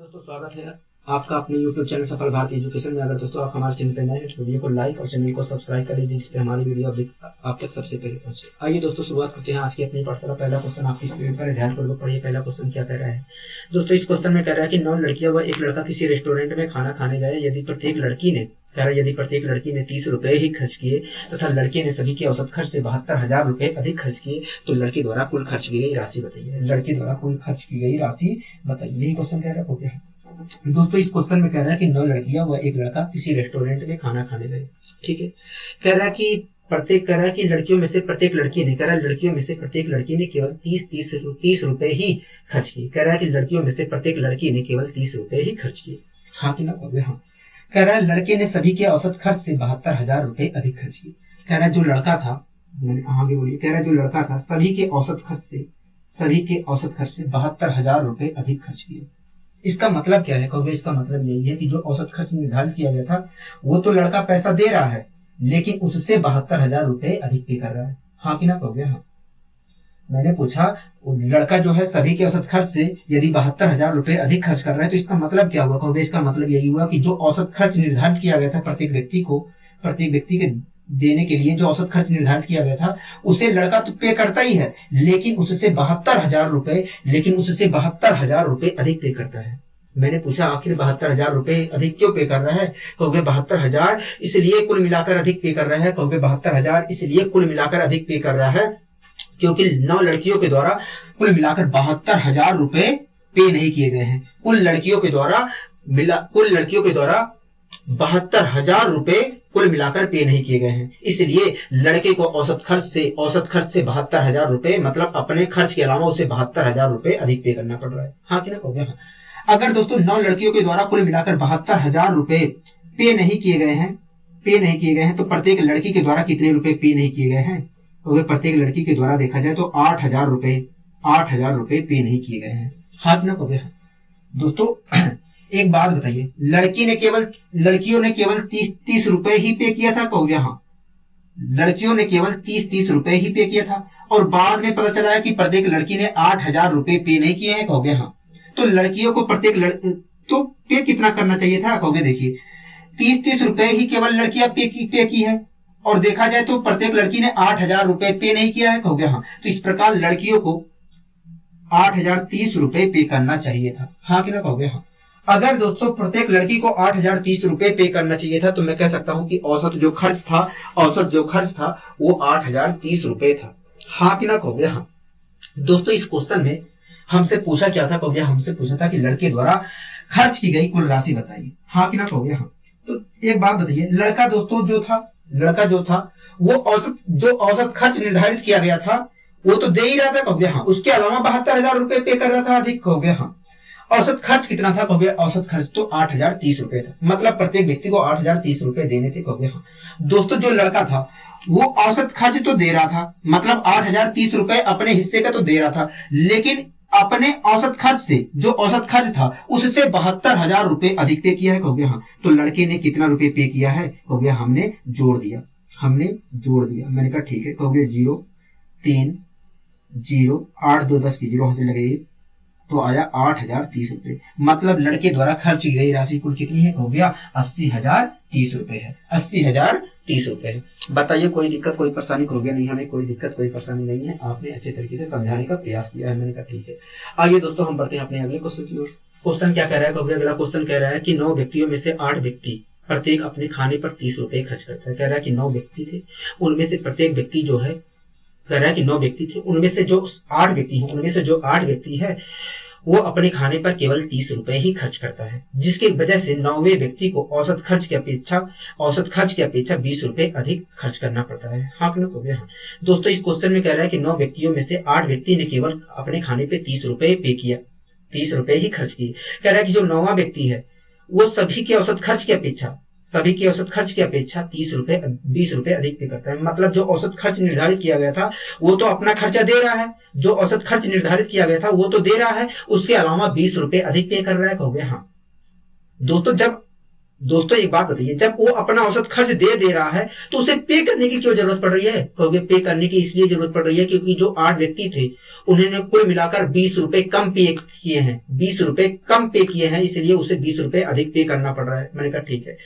दोस्तों, स्वागत है आपका अपने YouTube चैनल सफल भारतीय एजुकेशन में। अगर दोस्तों आप हमारे चैनल पर नए हैं तो वीडियो को लाइक और चैनल को सब्सक्राइब कर लीजिए, जिससे हमारी वीडियो आप तक सबसे पहले पहुंचे। आइए दोस्तों, शुरुआत करते हैं आज की अपनी पाठशाला। पहला क्वेश्चन आपकी स्क्रीन पर ध्यान पूर्वक पढ़िए। पहला क्वेश्चन क्या कह रहा है दोस्तों? इस क्वेश्चन में कह रहा है कि 9 लड़कियां व एक लड़का किसी रेस्टोरेंट में खाना खाने गए। यदि प्रत्येक लड़की ने 30 रुपए ही खर्च किए तथा लड़के ने सभी के औसत खर्च से 72,000 रुपए अधिक खर्च किए तो लड़के द्वारा कुल खर्च की गई राशि बताइए। लड़के द्वारा कुल खर्च की गई राशि बताइए, यही क्वेश्चन कह रहा है। दोस्तों इस क्वेश्चन में कह रहा है कि 9 लड़कियां व एक लड़का किसी रेस्टोरेंट में खाना खाने गए। ठीक है, कह रहा है कि लड़कियों में से प्रत्येक लड़की ने केवल 30 रुपए ही खर्च किए। कह रहा है कि लड़कियों में से प्रत्येक लड़की ने केवल 30 रुपए ही खर्च किए। हाँ कि ना? हाँ। कह रहा है लड़के ने सभी के औसत खर्च से 72,000 रुपए अधिक खर्च किए। कह रहा है जो लड़का था, मैंने कहा आगे बोलिए, कह रहा है जो लड़का था सभी के औसत खर्च से 72,000 रुपए अधिक खर्च किए। इसका मतलब क्या है? कहोगे इसका मतलब यही है कि जो औसत खर्च निर्धारित किया गया था वो तो लड़का पैसा दे रहा है, लेकिन उससे 72,000 रुपए अधिक पे कर रहा है। हाँ कि ना? कहोगे हाँ। मैंने पूछा लड़का जो है सभी के औसत खर्च से यदि 72,000 रुपए अधिक खर्च कर रहा है तो इसका मतलब क्या हुआ? कहोगे इसका मतलब यही हुआ कि जो औसत खर्च निर्धारित किया गया था प्रत्येक व्यक्ति के देने के लिए, जो औसत खर्च निर्धारित किया गया था उसे लड़का तो पे करता ही है, लेकिन उससे 72,000 रुपए अधिक पे करता है। मैंने पूछा आखिर 72,000 रुपए अधिक क्यों पे कर रहा है? कहोगे 72,000 इसलिए कुल मिलाकर अधिक पे कर रहा है। कहोगे 72,000 इसलिए कुल मिलाकर अधिक पे कर रहा है क्योंकि 9 लड़कियों के द्वारा कुल मिलाकर 72,000 रुपए पे नहीं किए गए हैं। कुल लड़कियों के द्वारा 72,000 रुपए कुल मिलाकर पे नहीं किए गए हैं, इसलिए लड़के को औसत खर्च से 72,000 रुपए मतलब अपने खर्च के अलावा उसे 72,000 रुपए अधिक पे करना पड़ रहा है। हाँ कि ना? कहोगे हाँ। अगर दोस्तों 9 लड़कियों के द्वारा कुल मिलाकर 72,000 रुपए पे नहीं किए गए हैं तो प्रत्येक लड़की के द्वारा कितने रुपए पे नहीं किए गए हैं? तो प्रत्येक लड़की के द्वारा देखा जाए तो 8,000 रुपए पे नहीं किए गए हैं। हाँ कि ना? कहोगे हाँ। दोस्तों एक बात बताइए, लड़कियों ने केवल 30 रुपए ही पे किया था। कहोगे हाँ। लड़कियों ने केवल 30 रुपए ही पे किया था और बाद में पता चला है कि प्रत्येक लड़की ने 8,000 रुपए पे नहीं किए हैं। कहोगे हाँ। तो लड़कियों को तो पे कितना करना चाहिए था? कहोगे देखिए 30 रुपए ही केवल लड़कियां पे की है और देखा जाए तो प्रत्येक लड़की ने 8,000 रुपए पे नहीं किया है। कहोगे हाँ। तो इस प्रकार लड़कियों को 8,030 रुपए पे करना चाहिए था। हाँ कि ना? कहोगे हाँ। अगर दोस्तों प्रत्येक लड़की को 8,030 रुपए पे करना चाहिए था तो मैं कह सकता हूं कि औसत जो खर्च था वो 8,030 रुपए था। हाँ कि ना? कहोगे हाँ। दोस्तों इस क्वेश्चन में हमसे पूछा क्या था? कहोगे हमसे पूछा था कि लड़के द्वारा खर्च की गई कुल राशि बताइए। हाँ कि ना? कहोगे हाँ। तो एक बात बताइए, लड़का जो था वो औसत खर्च निर्धारित किया गया था वो तो दे ही रहा था। कहोगे हाँ। उसके अलावा 72,000 रुपए पे कर रहा था अधिक। कहोगे हाँ। औसत खर्च कितना था? कहोगे औसत खर्च तो 8,030 रुपए था, मतलब प्रत्येक व्यक्ति को 8,030 रुपए देने थे। कहोगे हाँ। दोस्तों जो लड़का था वो औसत खर्च तो दे रहा था, मतलब 8,030 रुपए अपने हिस्से का तो दे रहा था, लेकिन अपने औसत खर्च से जो औसत खर्च था उससे 72,000 रुपए अधिक पे किया है। कहोगे हाँ। तो लड़के ने कितना रुपए पे किया है? कहोगे हमने जोड़ दिया। मैंने कहा ठीक है। कहोगे 0 3 0 8 2 10 की 0 वहां से लगाइए तो आया 8,030 रुपए, मतलब लड़के द्वारा खर्च की गई राशि कुल कितनी है? हो गया 80,030 रुपए है। 80,030 रुपए है। बताइए कोई दिक्कत कोई परेशानी? हो गया नहीं, हमें कोई दिक्कत कोई परेशानी नहीं है, आपने अच्छे तरीके से समझाने का प्रयास किया है। मैंने कहा ठीक है। आइए दोस्तों हम बढ़ते हैं अपने अगले क्वेश्चन की ओर। क्वेश्चन क्या कह रहा है? अगला क्वेश्चन कह रहा है कि 9 व्यक्तियों में से 8 व्यक्ति प्रत्येक अपने खाने पर 30 रुपए खर्च करता है। कह रहा है कि 9 व्यक्ति थे, उनमें से प्रत्येक व्यक्ति जो है, कह रहा है कि 9 व्यक्ति थे, उनमें से जो 8 व्यक्ति है वो अपने खाने पर केवल 30 रुपए ही खर्च करता है, जिसकी वजह से 9वें व्यक्ति को औसत खर्च की अपेक्षा 20 रुपए अधिक खर्च करना पड़ता है। हाँ कि नहीं? हाँ। दोस्तों इस क्वेश्चन में कह रहा है कि 9 व्यक्तियों में से 8 व्यक्ति ने केवल अपने खाने पे 30 रुपए पे किया, 30 रुपए ही खर्च किए। कह रहा है कि जो 9वां व्यक्ति है वो सभी के औसत खर्च की अपेक्षा 20 रुपए अधिक पे करता है, मतलब जो औसत खर्च निर्धारित किया गया था वो तो अपना खर्चा दे रहा है, उसके अलावा 20 रुपए अधिक पे कर रहा है। कहोगे हाँ। दोस्तों जब दोस्तों एक बात बताइए, जब वो अपना औसत खर्च दे रहा है तो उसे पे करने की क्यों जरूरत पड़ रही है? कहोगे पे करने की इसलिए जरूरत पड़ रही है क्योंकि जो 8 व्यक्ति थे उन्होंने कुल मिलाकर 20 रुपए कम पे किए हैं, 20 रुपए कम पे किए हैं, इसलिए उसे 20 रुपए अधिक पे करना पड़ रहा है। मैंने कहा ठीक है।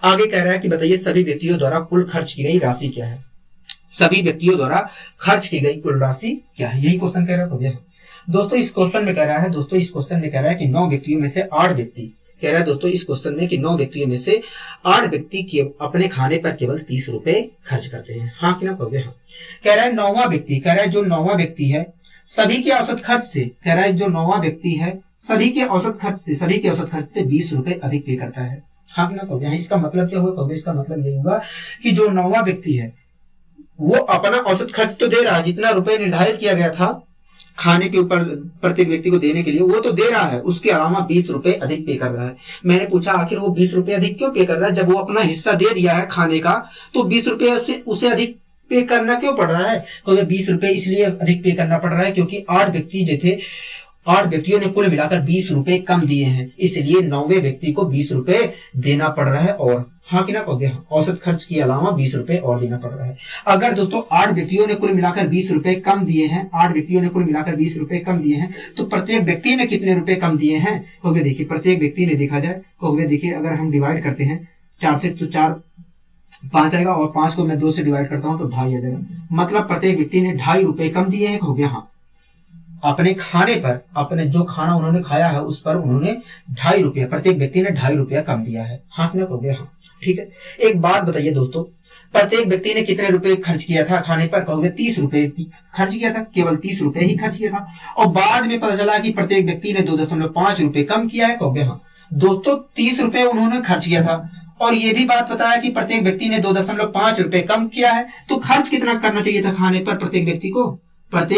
आगे कह रहा है कि बताइए सभी व्यक्तियों द्वारा कुल खर्च की गई राशि क्या है? सभी व्यक्तियों द्वारा खर्च की गई कुल राशि क्या है? यही क्वेश्चन कह रहा है। दोस्तों इस क्वेश्चन में कह रहा है कि 9 व्यक्तियों में से 8 व्यक्ति कह रहा है दोस्तों इस क्वेश्चन में कि 9 व्यक्तियों में से 8 व्यक्ति अपने खाने पर केवल 30 रुपए खर्च करते हैं। हाँ कि ना कहोगे? हाँ। कह रहा है 9वां व्यक्ति, कह रहा है जो 9वां व्यक्ति है सभी के औसत खर्च से, कह रहा है जो 9वां व्यक्ति है सभी के औसत खर्च से 20 रुपए अधिक पे करता है। हाँ कि ना कहोगे? हाँ। इसका मतलब क्या हुआ कहोगे? इसका मतलब यही हुआ कि जो 9वां व्यक्ति है वो अपना औसत खर्च तो दे रहा है, जितना रुपए निर्धारित किया गया था खाने के ऊपर प्रत्येक व्यक्ति को देने के लिए वो तो दे रहा है, उसके अलावा 20 रुपए अधिक पे कर रहा है। मैंने पूछा आखिर वो 20 रुपए अधिक क्यों पे कर रहा है? जब वो अपना हिस्सा दे दिया है खाने का तो 20 रुपए उसे अधिक पे करना क्यों पड़ रहा है? तो 20 रुपए इसलिए अधिक पे करना पड़ रहा है क्योंकि 8 व्यक्ति जो थे 8 व्यक्तियों ने कुल मिलाकर 20 रुपए कम दिए हैं, इसलिए 9वें व्यक्ति को 20 रुपए देना पड़ रहा है। और हाँ कि ना कहोगे? हाँ। औसत खर्च के अलावा 20 रुपए और देना पड़ रहा है। अगर दोस्तों 8 व्यक्तियों ने कुल मिलाकर 20 रुपए कम दिए हैं, 8 व्यक्तियों ने कुल मिलाकर 20 रुपए कम दिए हैं, तो प्रत्येक व्यक्ति ने कितने रुपए कम दिए हैं? कहोगे देखिए प्रत्येक व्यक्ति ने देखा जाए कहोगे देखिए अगर हम डिवाइड करते हैं 4 से तो 4 5 आएगा और 5 को मैं 2 से डिवाइड करता हूं तो 2.5 आ जाएगा। मतलब प्रत्येक व्यक्ति ने 2.5 रुपए कम दिए हैं। कहोगे हाँ। अपने खाने पर, अपने जो खाना उन्होंने खाया है उस पर उन्होंने 2.5 रुपया, प्रत्येक व्यक्ति ने 2.5 रुपया कम दिया है। हाँ कि ना कहोगे? हाँ। ठीक है। एक बात बताइए दोस्तों, प्रत्येक व्यक्ति ने कितने रुपए खर्च किया था खाने पर? कहोगे 30 रुपए खर्च किया था, केवल 30 रुपए ही खर्च किया था। और बाद में पता चला कि प्रत्येक व्यक्ति ने 2.5 रुपए कम किया है। कहोगे हाँ। दोस्तों 30 रुपए उन्होंने खर्च किया था और ये भी बात पता है कि प्रत्येक व्यक्ति ने 2.5 रुपए कम किया है, तो खर्च कितना करना चाहिए था खाने पर? प्रत्येक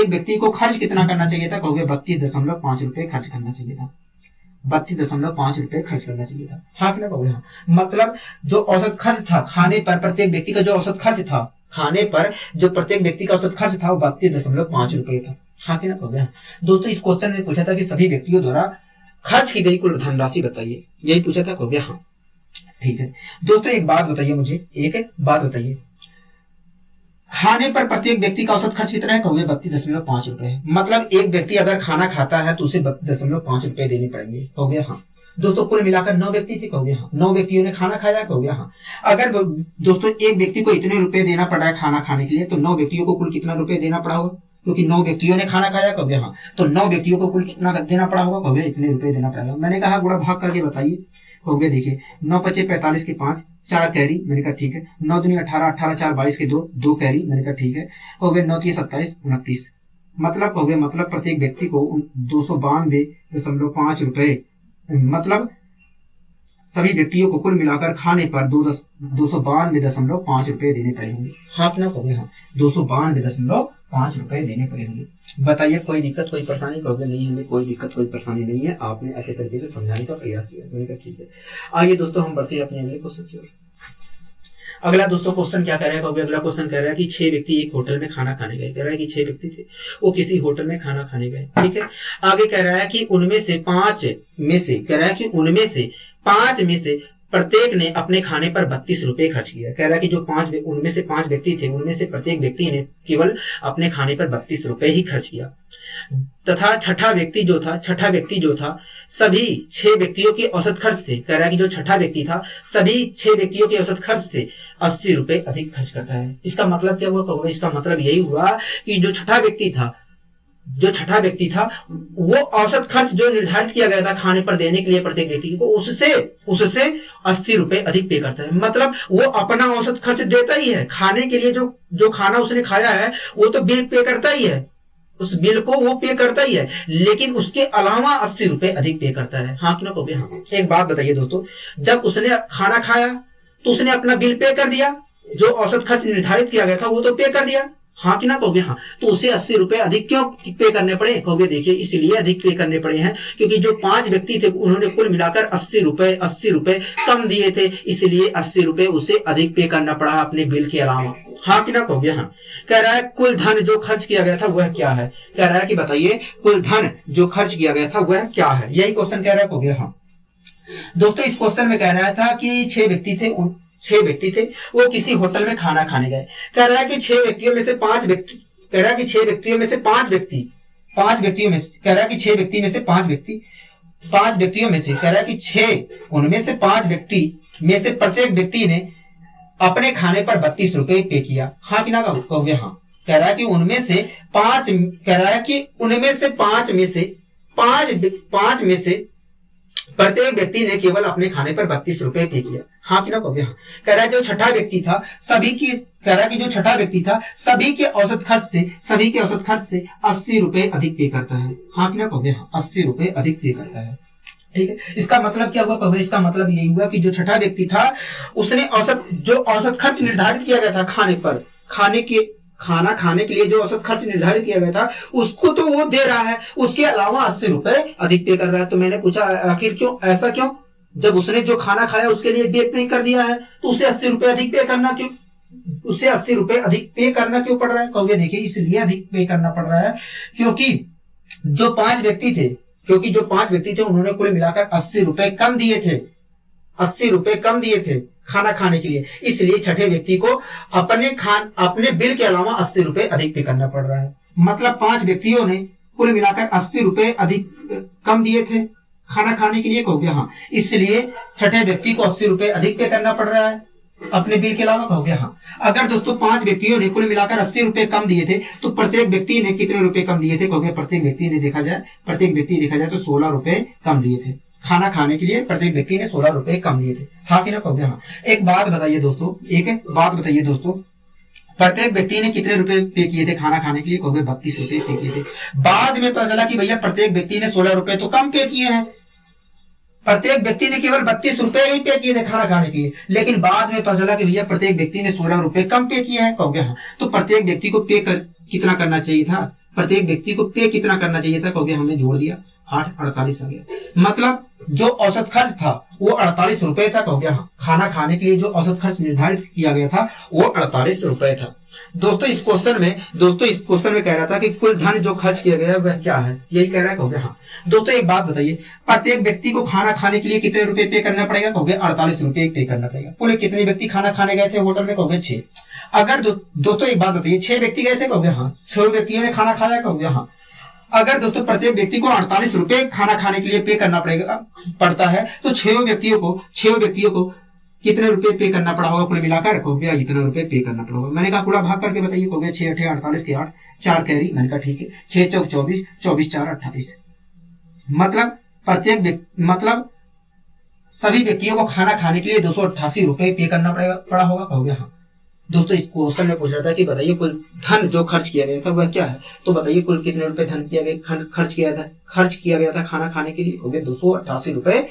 व्यक्ति को खर्च कितना करना चाहिए था? कहोगे 32.5 रुपए खर्च करना चाहिए था, 32.5 रुपए खर्च करना चाहिए था। हाँ कि ना कहोगे? हाँ। मतलब जो औसत खर्च था खाने पर, प्रत्येक व्यक्ति का जो औसत खर्च था खाने पर, जो प्रत्येक व्यक्ति का औसत खर्च था वो 32.5 रुपए था। हाँ कि ना कहोगे? हाँ। दोस्तों इस क्वेश्चन में पूछा था कि सभी व्यक्तियों द्वारा खर्च की गई कुल धनराशि बताइए, यही पूछा था। कहोगे हाँ। ठीक है। दोस्तों एक बात बताइए, खाने पर प्रत्येक व्यक्ति का औसत खर्च कितना है? कहोगे 32.5 रुपए। मतलब एक व्यक्ति अगर खाना खाता है तो उसे 32.5 रुपए देने पड़ेंगे। कहोगे हाँ। दोस्तों कुल मिलाकर 9 व्यक्ति थे। कहोगे हाँ। 9 व्यक्तियों ने खाना खाया। कहोगे हाँ। अगर दोस्तों एक व्यक्ति को इतने रुपए देना पड़ रहा है खाना खाने के लिए, तो 9 व्यक्तियों को कुल कितना रुपए देना पड़ा होगा? क्योंकि 9 व्यक्तियों ने खाना खाया। कहोगे हाँ। तो 9 व्यक्तियों को कुल कितना देना पड़ा होगा? कहोगे इतने रुपए देना पड़ेगा। मैंने कहा गुणा भाग करके बताइए। कहोगे देखिए 9 पचे 45 के 5, 4 कैरी। मैंने कहा ठीक है। 9 दूनी 18, 18 4 22 के 2 कैरी। मैंने कहा ठीक है। कहोगे 9 3 27 29। मतलब कहोगे मतलब प्रत्येक व्यक्ति को 292.5 रुपए, मतलब सभी व्यक्तियों को कुल मिलाकर खाने पर 292.5 रुपए देने पड़ेंगे। हाँ ना कहोगे हाँ। 292.5 रुपए देने पड़ेंगे। बताइए कोई दिक्कत कोई परेशानी? कहोगे नहीं हमें कोई दिक्कत कोई परेशानी नहीं है, आपने अच्छे तरीके से समझाने का प्रयास किया। मैंने कहा ठीक है। आइए दोस्तों हम बढ़ते हैं अपने अगले क्वेश्चन की ओर। अगला दोस्तों क्वेश्चन क्या कह रहा है? अगला क्वेश्चन कह रहा है कि 6 व्यक्ति एक होटल में खाना खाने गए। कह रहा है कि 6 व्यक्ति थे वो किसी होटल में खाना खाने गए। ठीक है। आगे कह रहा है कि उनमें से 5 में से प्रत्येक ने अपने खाने पर 32 रुपए खर्च किया। कह रहा है कि जो उनमें से 5 व्यक्ति थे उनमें से प्रत्येक व्यक्ति ने केवल अपने खाने पर 32 रुपए ही खर्च किया, तथा छठा व्यक्ति जो था सभी 6 व्यक्तियों के औसत खर्च थे। कह रहा है कि जो छठा व्यक्ति था सभी 6 व्यक्तियों के औसत खर्च से 80 रुपए अधिक खर्च करता है। इसका मतलब क्या हुआ? कहोगे इसका मतलब यही हुआ कि जो छठा व्यक्ति था वो औसत खर्च जो निर्धारित किया गया था खाने पर देने के लिए प्रत्येक व्यक्ति को उससे 80 रुपए अधिक पे करता है। मतलब वो अपना औसत खर्च देता ही है खाने के लिए, जो खाना उसने खाया है वो तो बिल पे करता ही है, उस बिल को वो पे करता ही है, लेकिन उसके अलावा 80 रुपए अधिक पे करता है। हाँ कि ना कहोगे हाँ। एक बात बताइए दोस्तों, जब उसने खाना खाया तो उसने अपना बिल पे कर दिया, जो औसत खर्च निर्धारित किया गया था वो तो पे कर दिया। हाँ कि ना कहोगे हाँ। तो उसे 80 रुपए अधिक क्यों पे करने पड़े? कहोगे देखिए इसलिए अधिक पे करने पड़े हैं क्योंकि जो 5 व्यक्ति थे उन्होंने कुल मिलाकर 80 रुपए कम दिए थे, इसलिए 80 रुपए उसे अधिक पे करना पड़ा अपने बिल के अलावा। हाँ कि ना कहोगे हाँ। कह रहा है कुल धन जो खर्च किया गया था वह क्या है? कह रहा है कि बताइए कुल धन जो खर्च किया गया था वह क्या है? यही क्वेश्चन कह रहा है। कहोगे हाँ। दोस्तों इस क्वेश्चन में कह रहा था कि 6 व्यक्ति थे, 6 व्यक्ति थे, वो किसी होटल में खाना खाने गए। कह रहा है कि 6 व्यक्तियों में से 5 व्यक्ति, कह रहा है कि 6 व्यक्तियों में से 5 व्यक्ति, 5 व्यक्तियों में, कह रहा है कि 6 व्यक्ति में से 5 व्यक्ति, 5 व्यक्तियों में से, कह रहा है कि 6 उनमें से 5 व्यक्ति में से प्रत्येक व्यक्ति ने अपने खाने पर 32 रुपए पे किया। हाँ कि ना कहोगे? हाँ। कह रहा है कि उनमें से 5, कह रहा है कि उनमें से 5 में से 5 में से प्रत्येक व्यक्ति ने केवल अपने खाने पर 32 रुपए पे किया। हाँ कि ना कहोगे? हाँ। कह रहा है जो छठा व्यक्ति था सभी की, कह रहा है कि जो छठा व्यक्ति था सभी के औसत खर्च से 80 रुपए अधिक पे करता है। हाँ कि ना कहोगे? हाँ, 80 रुपए अधिक पे करता है। ठीक है, इसका मतलब क्या हुआ कहोगे? इसका मतलब यही हुआ कि जो छठा व्यक्ति था उसने औसत खर्च निर्धारित किया गया था खाना खाने के लिए जो औसत खर्च निर्धारित किया गया था उसको तो वो दे रहा है, उसके अलावा 80 रुपए अधिक पे कर रहा है। तो मैंने पूछा आखिर क्यों, ऐसा क्यों? जब उसने जो खाना खाया उसके लिए पे पे कर दिया है तो उसे 80 रुपए अधिक पे करना क्यों, उसे 80 रुपए अधिक पे करना क्यों पड़ रहा है? कहोगे देखिए इसलिए अधिक पे करना पड़ रहा है क्योंकि जो 5 व्यक्ति थे उन्होंने कुल मिलाकर 80 रुपए कम दिए थे, 80 रुपए कम दिए थे खाना खाने के लिए, इसलिए छठे व्यक्ति को अपने बिल के अलावा 80 रुपए अधिक पे करना पड़ रहा है। मतलब 5 व्यक्तियों ने कुल मिलाकर 80 रुपए अधिक कम दिए थे खाना खाने के लिए। कहोगे हाँ, इसलिए छठे व्यक्ति को 80 रुपए अधिक पे करना पड़ रहा है अपने बिल के अलावा। कहोगे हाँ। अगर दोस्तों 5 व्यक्तियों ने कुल मिलाकर 80 रुपए कम दिए थे तो प्रत्येक व्यक्ति ने कितने रुपए कम दिए थे? कहोगे प्रत्येक व्यक्ति देखा जाए तो 16 रुपए कम दिए थे खाना खाने के लिए, प्रत्येक व्यक्ति ने 16 रुपए कम दिए थे। हाँ कि ना कहोगे? हाँ। एक बात बताइए दोस्तों, प्रत्येक व्यक्ति ने कितने रुपए पे किए थे खाना खाने के लिए? कहोगे 32 रुपए पे किए थे। बाद में पता चला कि भैया प्रत्येक व्यक्ति ने 16 रुपए तो कम पे किए हैं, प्रत्येक व्यक्ति ने केवल 32 रुपए ही पे किए थे खाना खाने के लिए, लेकिन बाद में पता चला कि भैया प्रत्येक व्यक्ति ने 16 रुपए कम पे किए हैं। कहोगे हाँ। तो प्रत्येक व्यक्ति को कितना करना चाहिए था? प्रत्येक व्यक्ति को पे कितना करना चाहिए था? कहोगे हमने जोड़ दिया 48 आ गया। मतलब जो औसत खर्च था वो 48 रुपए था। कहोगे हाँ, खाना खाने के लिए जो औसत खर्च निर्धारित किया गया था वो 48 रुपए था। दोस्तों इस क्वेश्चन में कह रहा था कि कुल धन जो खर्च किया गया वह क्या है, यही कह रहा है। कहोगे हाँ। दोस्तों एक बात बताइए, प्रत्येक व्यक्ति को खाना खाने के लिए कितने रुपए पे करना पड़ेगा? कहोगे 48 रुपए पे करना पड़ेगा। कुल कितने व्यक्ति खाना खाने गए थे होटल में? कहोगे 6। अगर दोस्तों एक बात बताइए, 6 व्यक्ति गए थे? कहोगे हाँ। 6 व्यक्तियों ने खाना खाया? कहोगे हाँ। अगर दोस्तों प्रत्येक व्यक्ति को 48 रुपए खाना खाने के लिए पे करना पड़ता है तो 6 व्यक्तियों को कितने रुपए पे करना पड़ा होगा कुल मिलाकर? कहोगे इतना रुपए पे करना पड़ा होगा। मैंने कहा पूरा भाग करके बताइए। कहोगे 6 8 48 के 8, 4 कैरी। मैंने कहा ठीक है, 6 चौक 24, 24 4 28। मतलब सभी व्यक्तियों को खाना खाने के लिए 288 रुपए पे करना पड़ा होगा। कहोगे हाँ। दोस्तों इस क्वेश्चन में पूछ रहा था कि बताइए कुल धन जो खर्च किया गया था वह क्या है? तो बताइए कुल कितने रुपए धन खर्च किया गया था खाना खाने के लिए? कहोगे 288 रुपए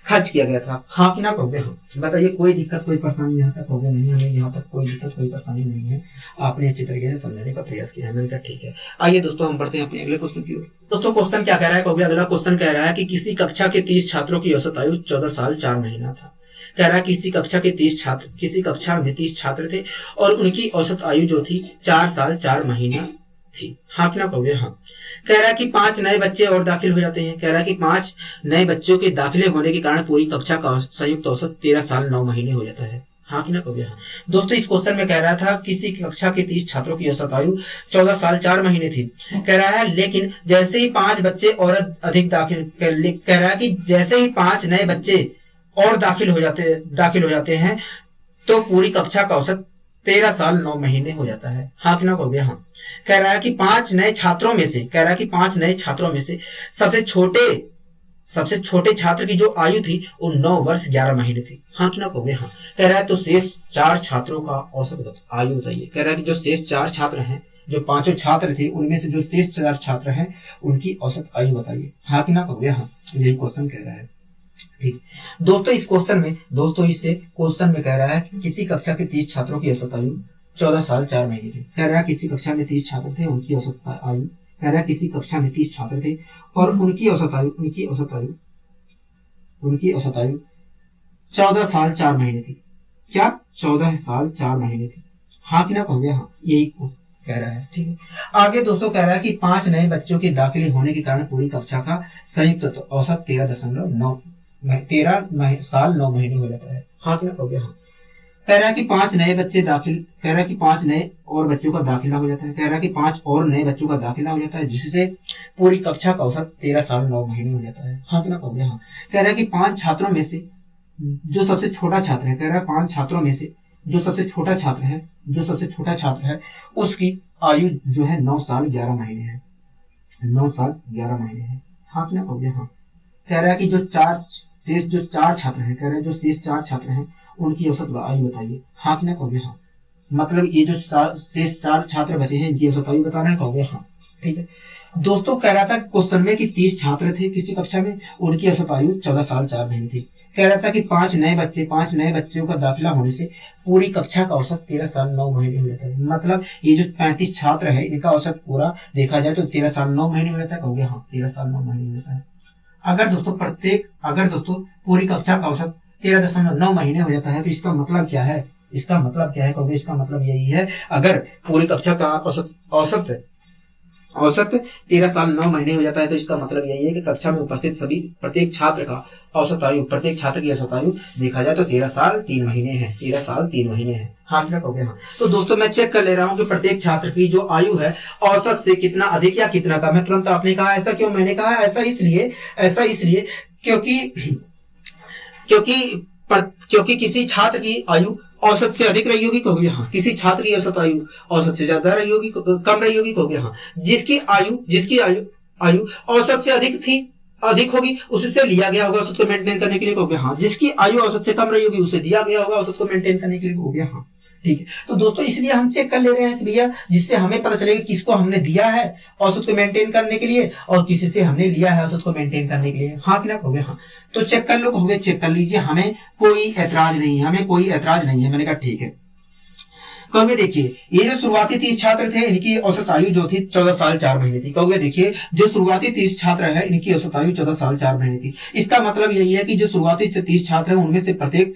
खर्च किया गया था। हाँ कि ना कहोगे हाँ। बताइए कोई दिक्कत कोई परेशानी यहाँ तक? कहोगे नहीं, हमें यहाँ तक कोई दिक्कत कोई परेशानी नहीं है, आपने अच्छी तरीके से समझाने का प्रयास किया है। मैंने कहा ठीक है। आइए दोस्तों हम बढ़ते हैं अपने अगले क्वेश्चन की ओर। दोस्तों क्वेश्चन क्या कह रहा है? कहोगे अगला क्वेश्चन कह रहा है कि किसी कक्षा के 30 छात्रों की औसत आयु 14 साल 4 महीना था। कह रहा है किसी कक्षा में 30 छात्र थे और उनकी औसत आयु जो थी 4 साल 4 महीना थी। हाँ कि ना कहोगे हाँ। कह रहा है कि 5 नए बच्चे और दाखिल हो जाते हैं। कह रहा है कि 5 नए बच्चों के दाखिले होने के कारण पूरी कक्षा का संयुक्त औसत 13 साल 9 महीने हो जाता है। हाँ कि ना कहोगे हाँ। दोस्तों इस क्वेश्चन में कह रहा था किसी कक्षा के 30 छात्रों की औसत आयु 14 साल 4 महीने थी। कह रहा है लेकिन जैसे ही 5 बच्चे और अधिक कह रहा है कि जैसे ही 5 नए बच्चे और दाखिल हो जाते हैं तो पूरी कक्षा का औसत 13 साल 9 महीने हो जाता है। हाँ कि ना कहोगे हाँ। कह रहा है कि 5 नए छात्रों में से सबसे छोटे छात्र की जो आयु थी वो 9 वर्ष 11 महीने थी। हाँ कि ना कहोगे हाँ। कह रहा है तो शेष 4 छात्रों का औसत आयु बताइए। कह रहा है कि जो शेष 4 छात्र हैं, जो 5 छात्र थे उनमें से जो शेष 4 छात्र हैं उनकी औसत आयु बताइए। हाँ कि ना कहोगे हाँ। यही क्वेश्चन कह रहा है। ठीक दोस्तों इस क्वेश्चन में कह रहा है कि किसी कक्षा के 30 छात्रों की औसत आयु 14 साल 4 महीने थी। कह रहा है किसी कक्षा में 30 छात्र थे, उनकी औसत आयु, कह रहा है किसी कक्षा में 30 छात्र थे और उनकी औसत आयु 14 साल 4 महीने थी। क्या 14 साल 4 महीने थी? हाँ कि ना कहोगे हाँ। यही कह रहा है। ठीक है। आगे दोस्तों कह रहा है कि 5 नए बच्चों के दाखिले होने के कारण पूरी कक्षा का संयुक्त औसत 13.9 13 साल 9 महीने हो जाता है। हाँ कि ना कहोगे हाँ। कह रहा है कि 5 नए बच्चे दाखिल, कह रहा है कि 5 नए और बच्चों का दाखिला हो जाता है। कह रहा है कि 5 और नए बच्चों का दाखिला हो जाता है, जिससे पूरी कक्षा का औसत 13 साल 9 महीने हो जाता है। हाँ कि ना कहोगे हाँ। कह रहा है कि 5 छात्रों में से जो सबसे छोटा छात्र है, कह रहा है 5 छात्रों में से जो सबसे छोटा छात्र है उसकी आयु जो है 9 साल 11 महीने है। 9 साल 11 महीने है। हाँ कि ना कहोगे हाँ। कह रहा है कि जो चार छात्र हैं, कह रहा है जो शेष 4 छात्र हैं उनकी औसत आयु बताइए। हाँ कि ना कहोगे हाँ। मतलब ये जो शेष 4 छात्र बचे हैं इनकी औसत आयु बताना है, कहोगे हाँ। ठीक है दोस्तों, कह रहा था क्वेश्चन में कि 30 छात्र थे किसी कक्षा में, उनकी औसत आयु 14 साल 4 महीने थी। कह रहा था कि 5 नए बच्चों का दाखिला होने से पूरी कक्षा का औसत 13 साल 9 महीने हो जाता है। मतलब ये जो 35 छात्र है इनका औसत पूरा देखा जाए तो 13 साल 9 महीने हो जाता है, कहोगे हाँ 13 साल 9 महीने हो जाता है। अगर दोस्तों पूरी कक्षा का औसत 13.9 महीने हो जाता है तो इसका मतलब क्या है? कहोगे इसका मतलब यही है, अगर पूरी कक्षा का औसत 13 साल 9 महीने हो जाता है तो इसका मतलब यही है कि कक्षा में उपस्थित प्रत्येक छात्र की औसत आयु देखा जाए तो 13 साल 3 महीने है। हाँ क्या कहोगे हाँ। तो दोस्तों मैं चेक कर ले रहा हूँ कि प्रत्येक छात्र की जो आयु है औसत से कितना अधिक या कितना कम है। तुरंत आपने कहा ऐसा क्यों? मैंने कहा ऐसा इसलिए क्योंकि किसी छात्र की आयु औसत से अधिक रही होगी, कहोगे हाँ। किसी छात्र की औसत आयु औसत से ज्यादा रही होगी, कम रही होगी, कहोगे हाँ। जिसकी आयु औसत से अधिक होगी उससे लिया गया होगा औसत को मेंटेन करने के लिए, कहोगे हाँ। जिसकी आयु औसत से कम रही होगी उसे दिया गया होगा औसत को मेंटेन करने के लिए, कहोगे हाँ। ठीक है तो दोस्तों इसलिए हम चेक कर ले रहे हैं कि भैया, जिससे हमें पता चलेगा किसको हमने दिया है औसत को मेंटेन करने के लिए और किसी से हमने लिया है औसत को मेंटेन करने के लिए। हाँ कि ना कहोगे हाँ। तो चेक कर लो, कहोगे चेक कर लीजिए, हमें कोई ऐतराज नहीं है। मैंने कहा ठीक है। कहोगे देखिए ये जो शुरुआती 30 छात्र थे इनकी औसत आयु जो थी 14 साल 4 महीने थी। कहोगे देखिए जो शुरुआती 30 छात्र है इनकी औसत आयु 14 साल 4 महीने थी। इसका मतलब यही है कि जो शुरुआती 30 छात्र है उनमें से प्रत्येक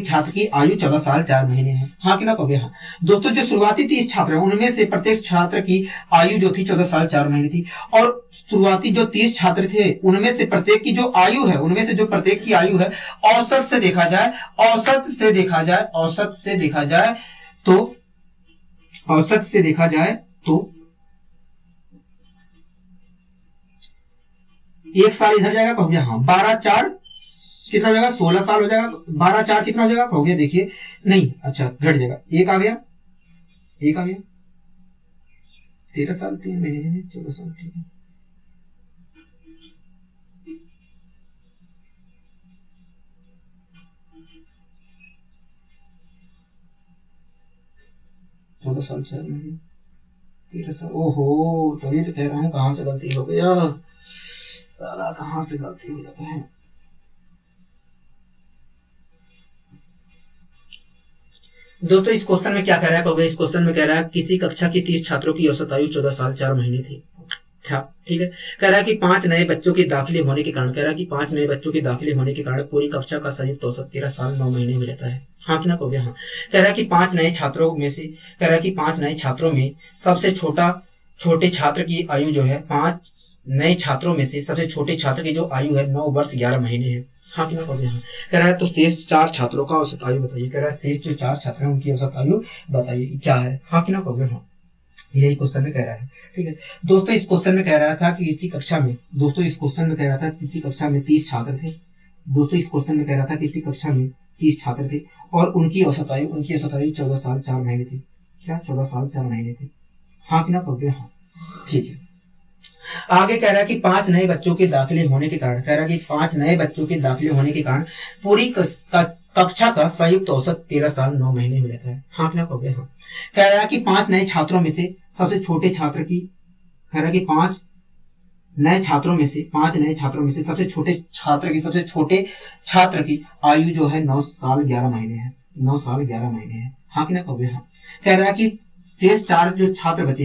छात्र की आयु 14 साल 4 महीने है। हाँ कि ना कहोगे हाँ। दोस्तों जो शुरुआती 30 छात्र है उनमें से प्रत्येक छात्र की आयु जो थी 14 साल 4 महीने थी, और शुरुआती जो 30 छात्र थे उनमें से प्रत्येक की जो आयु है औसत से देखा जाए तो 1 साल इधर जाएगा, कहोगे हाँ। 12/4 कितना हो जाएगा? 16 साल हो जाएगा। 12/4 कितना हो जाएगा? कहोगे देखिए नहीं, अच्छा घट जाएगा, एक आ गया 13 साल 3 महीने 14 साल, ठीक है। चौदह साल 4 महीने 13 साल। ओहो, तभी तो कह रहा हूँ कहाँ से गलती हो गया साला, कहाँ से गलती हो जाता है। दोस्तों इस क्वेश्चन में क्या कह रहा है? कहोगे इस क्वेश्चन में कह रहा है किसी कक्षा की 30 छात्रों की औसत आयु 14 साल 4 महीने थी। ठीक है। कह रहा है कि 5 नए बच्चों के दाखिले होने के कारण पूरी कक्षा का संयुक्त औसत 13 साल 9 महीने हो जाता है। हाँ कि ना कहोगे हाँ। कह रहा है कि 5 नए छात्रों में सबसे छोटे छात्र की आयु जो है 5 नए छात्रों में से सबसे छोटे छात्र की जो आयु है 9 वर्ष 11 महीने है। हाँ कि ना कहोगे हाँ। कह रहा है तो शेष 4 छात्रों का औसत आयु बताइए। कह रहा है शेष जो 4 छात्र हैं उनकी औसत आयु बताइए क्या है। हाँ कि ना कहोगे हाँ। यही क्वेश्चन में कह रहा है। ठीक है दोस्तों, इस क्वेश्चन में कह रहा था कि किसी कक्षा में 30 छात्र थे। दोस्तों इस क्वेश्चन में कह रहा था किसी कक्षा में 30 छात्र थे और उनकी औसत आयु 14 साल 4 महीने थी। क्या 14 साल 4 महीने थी? हाँ कि ना कहोगे हाँ। ठीक है, आगे कह रहा है कि 5 नए बच्चों के दाखिले होने के कारण पूरी कक्षा का संयुक्त औसत 13 साल 9 महीने हो जाता है। हाँ कि ना कहोगे हाँ। कह रहा है कि 5 नए छात्रों में से सबसे छोटे छात्र की, कह रहा है कि 5 नए छात्रों में से सबसे छोटे छात्र की आयु जो है 9 साल 11 महीने है। 9 साल 11 महीने है। हाँ कि ना कहोगे हाँ। कह रहा है कि शेष 4 जो छात्र बचे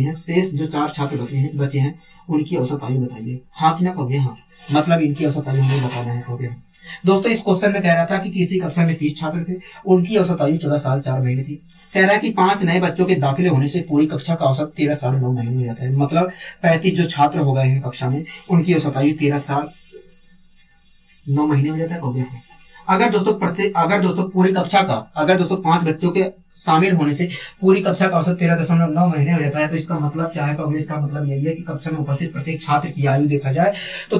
हैं उनकी औसत आयु बताइए। हाँ कि ना कहोगे हाँ। मतलब इनकी औसत आयु हमें बताना है, कहोगे हाँ। दोस्तों इस क्वेश्चन में कह रहा था कि किसी कक्षा में 30 छात्र थे, उनकी औसत आयु 14 साल 4 महीने थी। कह रहा है कि 5 नए बच्चों के दाखिले होने से पूरी कक्षा का औसत 13 साल 9 महीने हो जाता है। मतलब 35 जो छात्र हो गए हैं कक्षा में उनकी औसत आयु 13 साल 9 महीने हो जाता है, हो गया। अगर दोस्तों पूरी कक्षा का, अगर दोस्तों 5 बच्चों के शामिल होने से पूरी कक्षा का औसत 13.9 महीने हो जाता है, तो इसका मतलब क्या है? तो इसका मतलब यही है कि कक्षा में उपस्थित प्रत्येक छात्र की आयु देखा जाए तो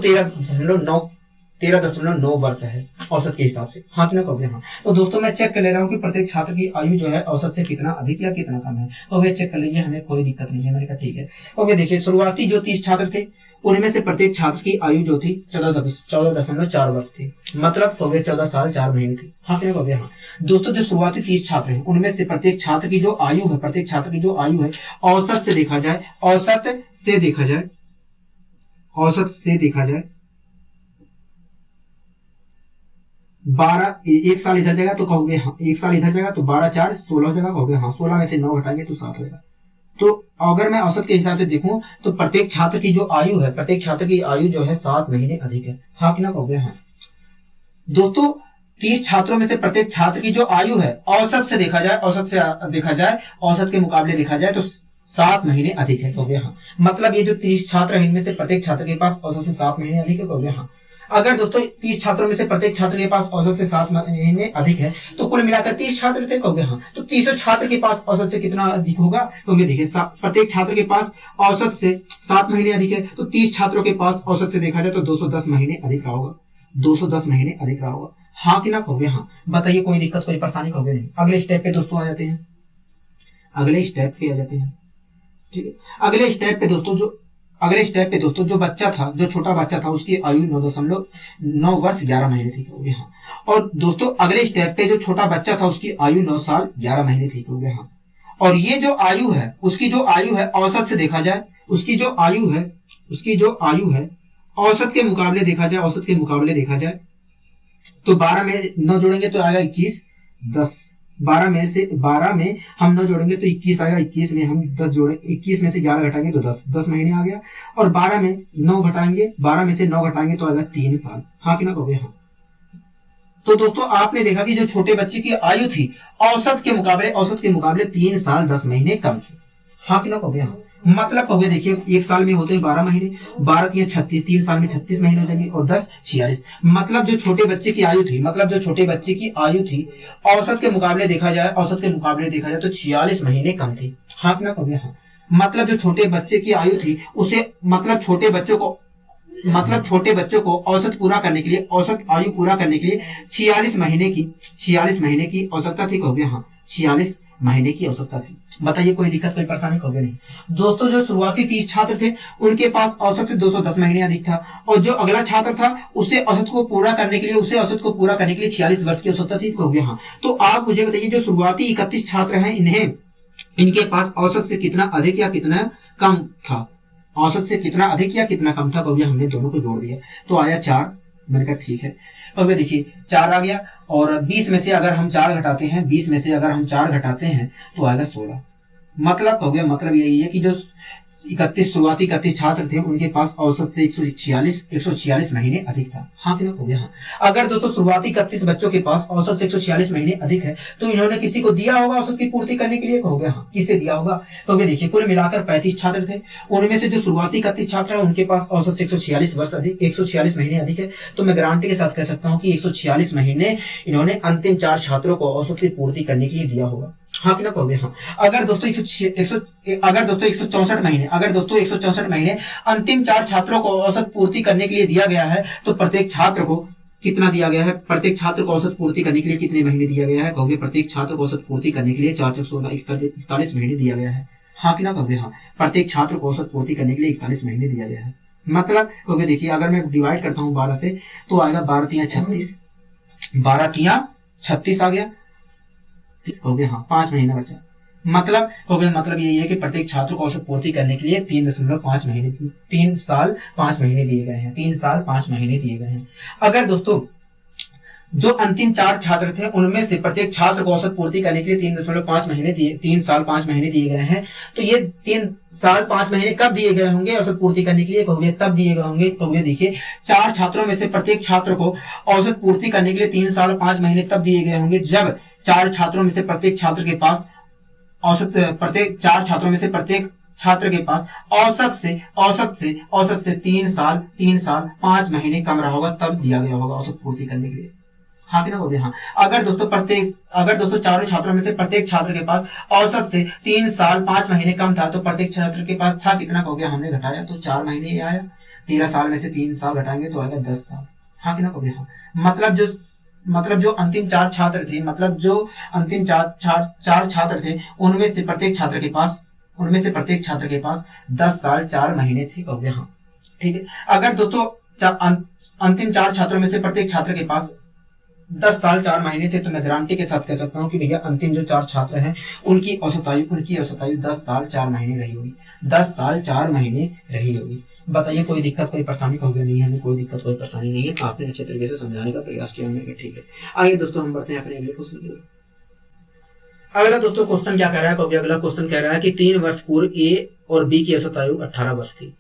13.9 वर्ष है औसत के हिसाब से। हाँ कि ना कहोगे? हाँ। तो दोस्तों मैं चेक कर ले रहा हूँ कि प्रत्येक छात्र की आयु जो है औसत से कितना अधिक या कितना कम है। तो वे चेक कर लीजिए, हमें कोई दिक्कत नहीं है। मैंने कहा ठीक है। ओके, देखिए शुरुआती जो 30 छात्र थे उनमें से प्रत्येक छात्र की आयु जो थी 14.4 वर्ष थी, मतलब हो गए 14 साल 4 महीने थी। हाँ कि ना कहोगे? हाँ। दोस्तों जो शुरुआती 30 छात्र हैं उनमें से प्रत्येक छात्र की जो आयु है, प्रत्येक छात्र की जो आयु है औसत से देखा जाए, औसत से देखा जाए 12, एक साल इधर जाएगा तो कहोगे हाँ, एक साल इधर जाएगा तो 12 4 16 हो जाएगा, कहोगे हाँ। 16 में से 9 घटाएंगे तो 7 हो जाएगा। तो अगर मैं औसत के हिसाब से देखूं तो प्रत्येक छात्र की जो आयु है, प्रत्येक छात्र की आयु जो है 7 महीने अधिक है। हाँ कि ना कहोगे? हाँ। दोस्तों 30 छात्रों में से प्रत्येक छात्र की जो आयु है औसत से देखा जाए, औसत के मुकाबले देखा जाए तो 7 महीने अधिक है, कहोगे हाँ। मतलब ये जो 30 छात्र है इनमें से प्रत्येक छात्र के पास औसत से 7 महीने अधिक है, कहोगे हाँ। अगर दोस्तों 30 छात्रों में से प्रत्येक छात्र के पास औसत से 7 महीने अधिक है तो कुल मिलाकर 30 छात्र थे, कहोगे हाँ। तो 30 छात्र के पास औसत से कितना अधिक होगा? तो ये देखिए प्रत्येक छात्र के पास औसत से 7 महीने अधिक है, तो 30 छात्रों के पास औसत से देखा जाए तो 210 महीने अधिक रहा होगा, 210 महीने अधिक रहा होगा। हाँ कि ना कहोगे? हाँ। बताइए कोई दिक्कत, कोई परेशानी? कहोगे नहीं। अगले स्टेप पे दोस्तों आ जाते हैं, ठीक है। अगले स्टेप पे दोस्तों जो बच्चा था, जो छोटा बच्चा था उसकी आयु 9.9 वर्ष 11 महीने थी, कहोगे हाँ। और दोस्तों अगले स्टेप पे जो छोटा बच्चा था उसकी आयु 9 साल 11 महीने थी, कहोगे हाँ। और ये जो आयु है उसकी जो आयु है औसत से देखा जाए, उसकी जो आयु है औसत के मुकाबले देखा जाए तो 12 में 9 जोड़ेंगे तो आएगा 21, 10 12 में हम 9 जोड़ेंगे तो 21 आएगा, 21 में हम 10 जोड़े, 21 में से 11 घटाएंगे तो 10 महीने आ गया। और 12 में 9 घटाएंगे, 12 में से 9 घटाएंगे तो आएगा 3 साल। हाँ कि ना कहोगे? हाँ। तो दोस्तों आपने देखा कि जो छोटे बच्चे की आयु थी औसत के मुकाबले 3 साल 10 महीने कम थी। हाँ कि ना कहोगे? हाँ। मतलब कहोगे देखिए एक साल में होते हैं 12 महीने, 12 3 36, 3 साल में 36 महीने हो जाएंगे और 10 46। मतलब जो छोटे बच्चे की आयु थी औसत के मुकाबले देखा जाए तो 46 महीने कम थी। हाँ कि ना कहोगे? हाँ। मतलब जो छोटे बच्चे की आयु थी उसे छोटे बच्चों को औसत आयु पूरा करने के लिए 46 महीने की आवश्यकता थी, कहोगे हाँ। 46 महीने की आवश्यकता थी। बताइए कोई दिक्कत, कोई परेशानी? कहोगे नहीं। दोस्तों जो शुरुआती 30 छात्र थे उनके पास औसत से 210 महीने अधिक था, और जो अगला छात्र था उसे औसत को पूरा करने के लिए 46 वर्ष की आवश्यकता थी, कहोगे हाँ। तो आप मुझे बताइए जो शुरुआती 31 छात्र हैं इनके पास औसत से कितना अधिक या कितना कम था? औसत से कितना अधिक या कितना कम था? कहोगे हमने दोनों को जोड़ दिया तो आया 4। मैंने कहा ठीक है। अब देखिए 4 आ गया और 20 में से अगर हम 4 घटाते हैं तो आएगा 16। मतलब हो गया, मतलब यही है कि जो 31 छात्र थे उनके पास औसत से 146 महीने अधिक था। हाँ कि ना? हो गया हाँ। अगर दोस्तों शुरुआती 31 बच्चों के पास औसत से 146 महीने अधिक है तो इन्होंने किसी को दिया होगा औसत की पूर्ति करने के लिए, हो गया हाँ। किसे दिया होगा? तो देखिए कुल मिलाकर 35 छात्र थे, उनमें से जो शुरुआती 31 छात्र है उनके पास औसत से 146 महीने अधिक है। तो मैं गारंटी के साथ कह सकता हूँ कि 146 महीने इन्होंने अंतिम 4 छात्रों को औसत की पूर्ति करने के लिए दिया होगा। हाँ कि ना? कहोगे हाँ। अगर दोस्तों 164 महीने अंतिम 4 छात्रों को औसत पूर्ति करने के लिए दिया गया है तो प्रत्येक छात्र को कितना दिया गया है? प्रत्येक छात्र को औसत पूर्ति करने के लिए कितने महीने दिया गया है? कहोगे प्रत्येक छात्र को औसत पूर्ति करने के लिए 4 × 16 41 महीने दिया गया है। हाँ कि ना? कहोगे हाँ। प्रत्येक छात्र को औसत पूर्ति करने के लिए 41 महीने दिया गया है। मतलब कहोगे देखिए अगर मैं डिवाइड करता हूँ 12 से तो आएगा 12 × 36, 12 × 36 आ गया, हो गया हाँ। 5 महीना बचा। मतलब हो गया, मतलब यही है कि प्रत्येक छात्र को औसत पूर्ति करने के लिए 3.5 महीने 3 साल 5 महीने दिए गए हैं। 3 साल 5 महीने दिए गए हैं। अगर दोस्तों जो अंतिम 4 छात्र थे उनमें से प्रत्येक छात्र को औसत पूर्ति करने के लिए 3 साल 5 महीने दिए गए हैं, तो ये 3 साल 5 महीने कब दिए गए होंगे औसत पूर्ति करने के लिए? कहोगे तब दिए गए होंगे। कहोगे देखिए 4 छात्रों में से प्रत्येक छात्र को औसत पूर्ति करने के लिए 3 साल 5 महीने तब दिए गए होंगे जब 4 छात्रों में से प्रत्येक छात्र के पास छात्र के पास औसत से 3 साल 5 महीने कम रहा होगा तब दिया गया होगा औसत पूर्ति करने के लिए। हाँ कि ना बोलिए हाँ। अगर दोस्तों चारों छात्रों में से प्रत्येक छात्र के पास औसत से 3 साल 5 महीने कम था तो प्रत्येक छात्र के पास था कितना हो गया, हमने घटाया तो 4 महीने आया। 13 साल में से 3 साल घटाएंगे तो आएगा 10 साल। हाँ कि ना बोलिए हाँ। मतलब जो अंतिम चार छात्र थे उनमें से प्रत्येक छात्र के पास 10 साल 4 महीने थे हो गया हाँ। ठीक है। अगर दोस्तों अंतिम चार छात्रों में से प्रत्येक छात्र के पास 10 साल 4 महीने थे तो मैं गारंटी के साथ कह सकता हूं कि भैया अंतिम जो 4 छात्र हैं उनकी औसत आयु 10 साल 4 महीने रही होगी। 10 साल 4 महीने रही होगी। बताइए कोई दिक्कत कोई परेशानी हो गया? नहीं है, हमें कोई दिक्कत कोई परेशानी नहीं है। आपने अच्छे तरीके से समझाने का प्रयास किया हमने। ठीक है, आइए दोस्तों हम बढ़ते हैं अपने अगले क्वेश्चन की ओर। अगला दोस्तों क्वेश्चन क्या कह रहा है? अगला क्वेश्चन कह रहा है कि 3 वर्ष पूर्व ए और बी की औसत आयु 18 वर्ष थी।